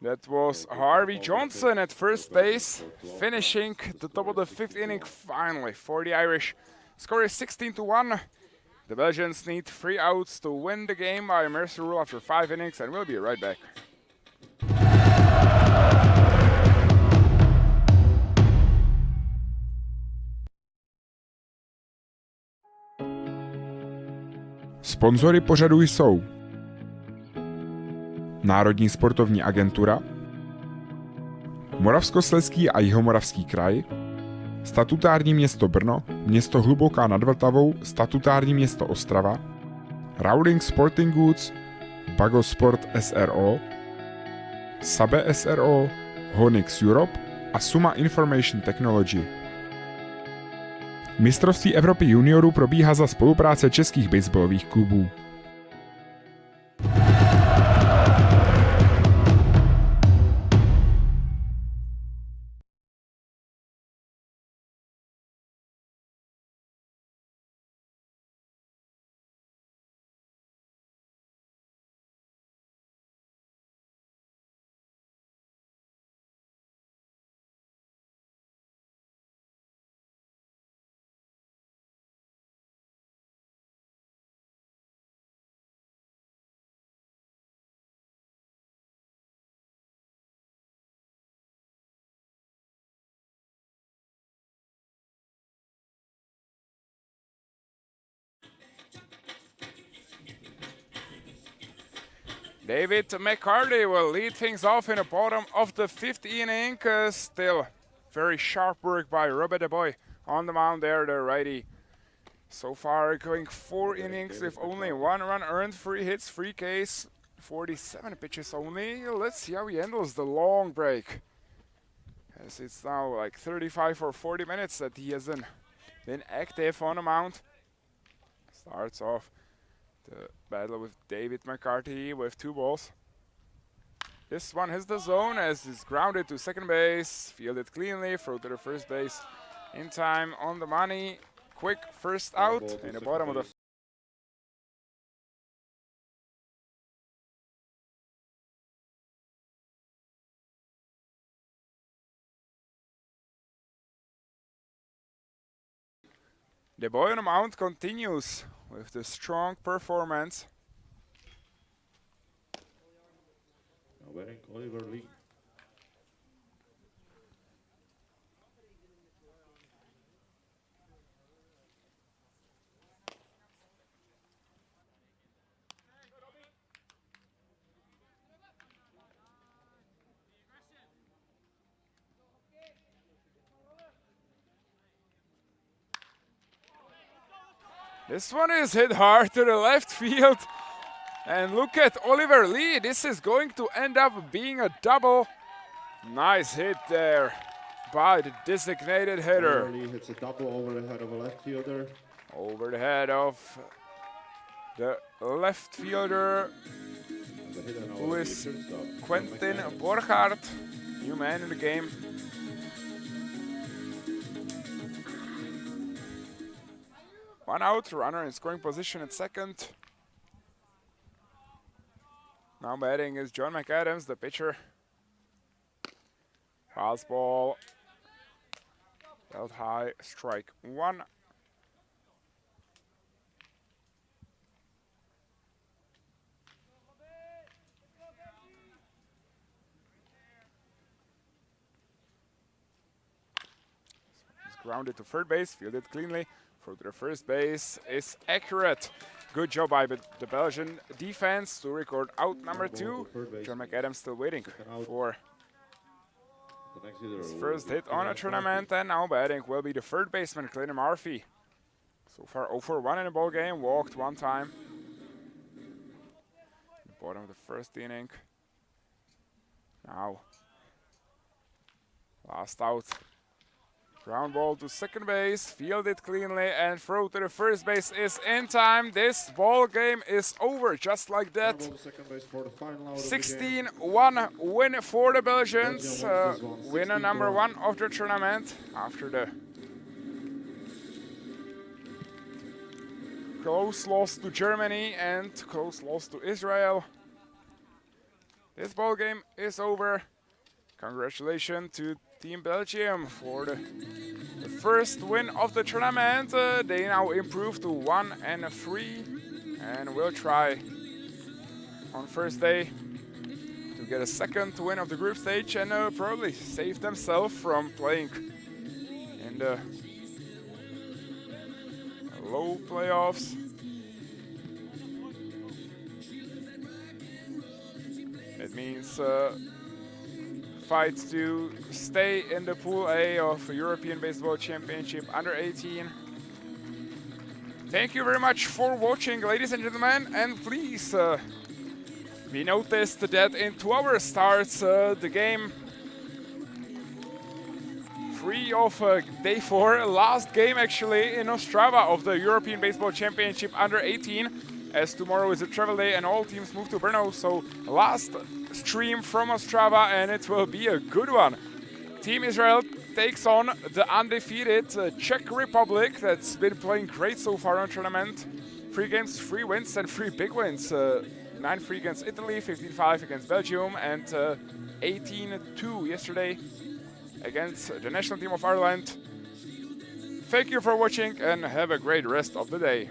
That was Harvey Johnson at first base, finishing the top of the 5th inning finally for the Irish. Score is 16-1. The Belgians need 3 outs to win the game by mercy rule after 5 innings, and we'll be right back. Sponzory pořadu jsou Národní sportovní agentura, Moravskoslezský a Jihomoravský kraj, statutární město Brno, město Hluboká nad Vltavou, statutární město Ostrava, Rowling Sporting Goods, Bago Sport SRO, Sabe SRO, Honix Europe a Suma Information Technology. Mistrovství Evropy juniorů probíhá za spolupráce českých baseballových klubů. David McCarty will lead things off in the bottom of the 5th inning. Still very sharp work by Robert DeBoy on the mound there, the righty. So far going 4 innings with only 1 run earned, 3 hits, 3 Ks, 47 pitches only. Let's see how he handles the long break, as it's now like 35 or 40 minutes that he hasn't been active on the mound. Starts off the battle with David McCarty with 2 balls. This one hits the zone as it's grounded to second base, fielded cleanly, throw to the first base in time, on the money. Quick first out in the bottom of the The boy on the mount continues with the strong performance. Now wearing Oliver Lee. This one is hit hard to the left field. And look at Oliver Lee. This is going to end up being a double. Nice hit there by the designated hitter. Oliver Lee hits a double over the head of a left fielder. Over the head of the left fielder, The hitter now who at is the shortstop, Quentin McMahon. Borchardt, new man in the game. One out, runner in scoring position at second. Now batting is John McAdams, the pitcher. Fastball, held high, strike one. Grounded to third base, fielded cleanly. Throw to the first base is accurate. Good job by the Belgian defense to record out number two. John McAdams still waiting for The next hitter his will first be hit on a Clement tournament, and now batting will be the third baseman, Clayton Murphy. So far 0 for 1 in the ball game, walked one time. Bottom of the first inning. Now, last out. Ground ball to second base, fielded cleanly, and throw to the first base is in time. This ball game is over just like that. Ball to second base for the final out of the game. 16-1 win for the Belgians. Belgium won this one, Winner 16-1. number one of the tournament after the close loss to Germany and close loss to Israel. This ball game is over. Congratulations to Team Belgium for the first win of the tournament. They now improve to 1-3 and will try on first day to get a second win of the group stage and probably save themselves from playing in the low playoffs. It means fight to stay in the Pool A of European Baseball Championship under 18. Thank you very much for watching, ladies and gentlemen, and please, we noticed that in 2 hours starts the game 3 of day 4, last game actually in Ostrava of the European Baseball Championship under 18, as tomorrow is a travel day and all teams move to Brno, so last stream from Ostrava, and it will be a good one. Team Israel takes on the undefeated Czech Republic that's been playing great so far in the tournament. 3 games, 3 wins and 3 big wins. 9-3 against Italy, 15-5 against Belgium, and 18-2 yesterday against the national team of Ireland. Thank you for watching and have a great rest of the day.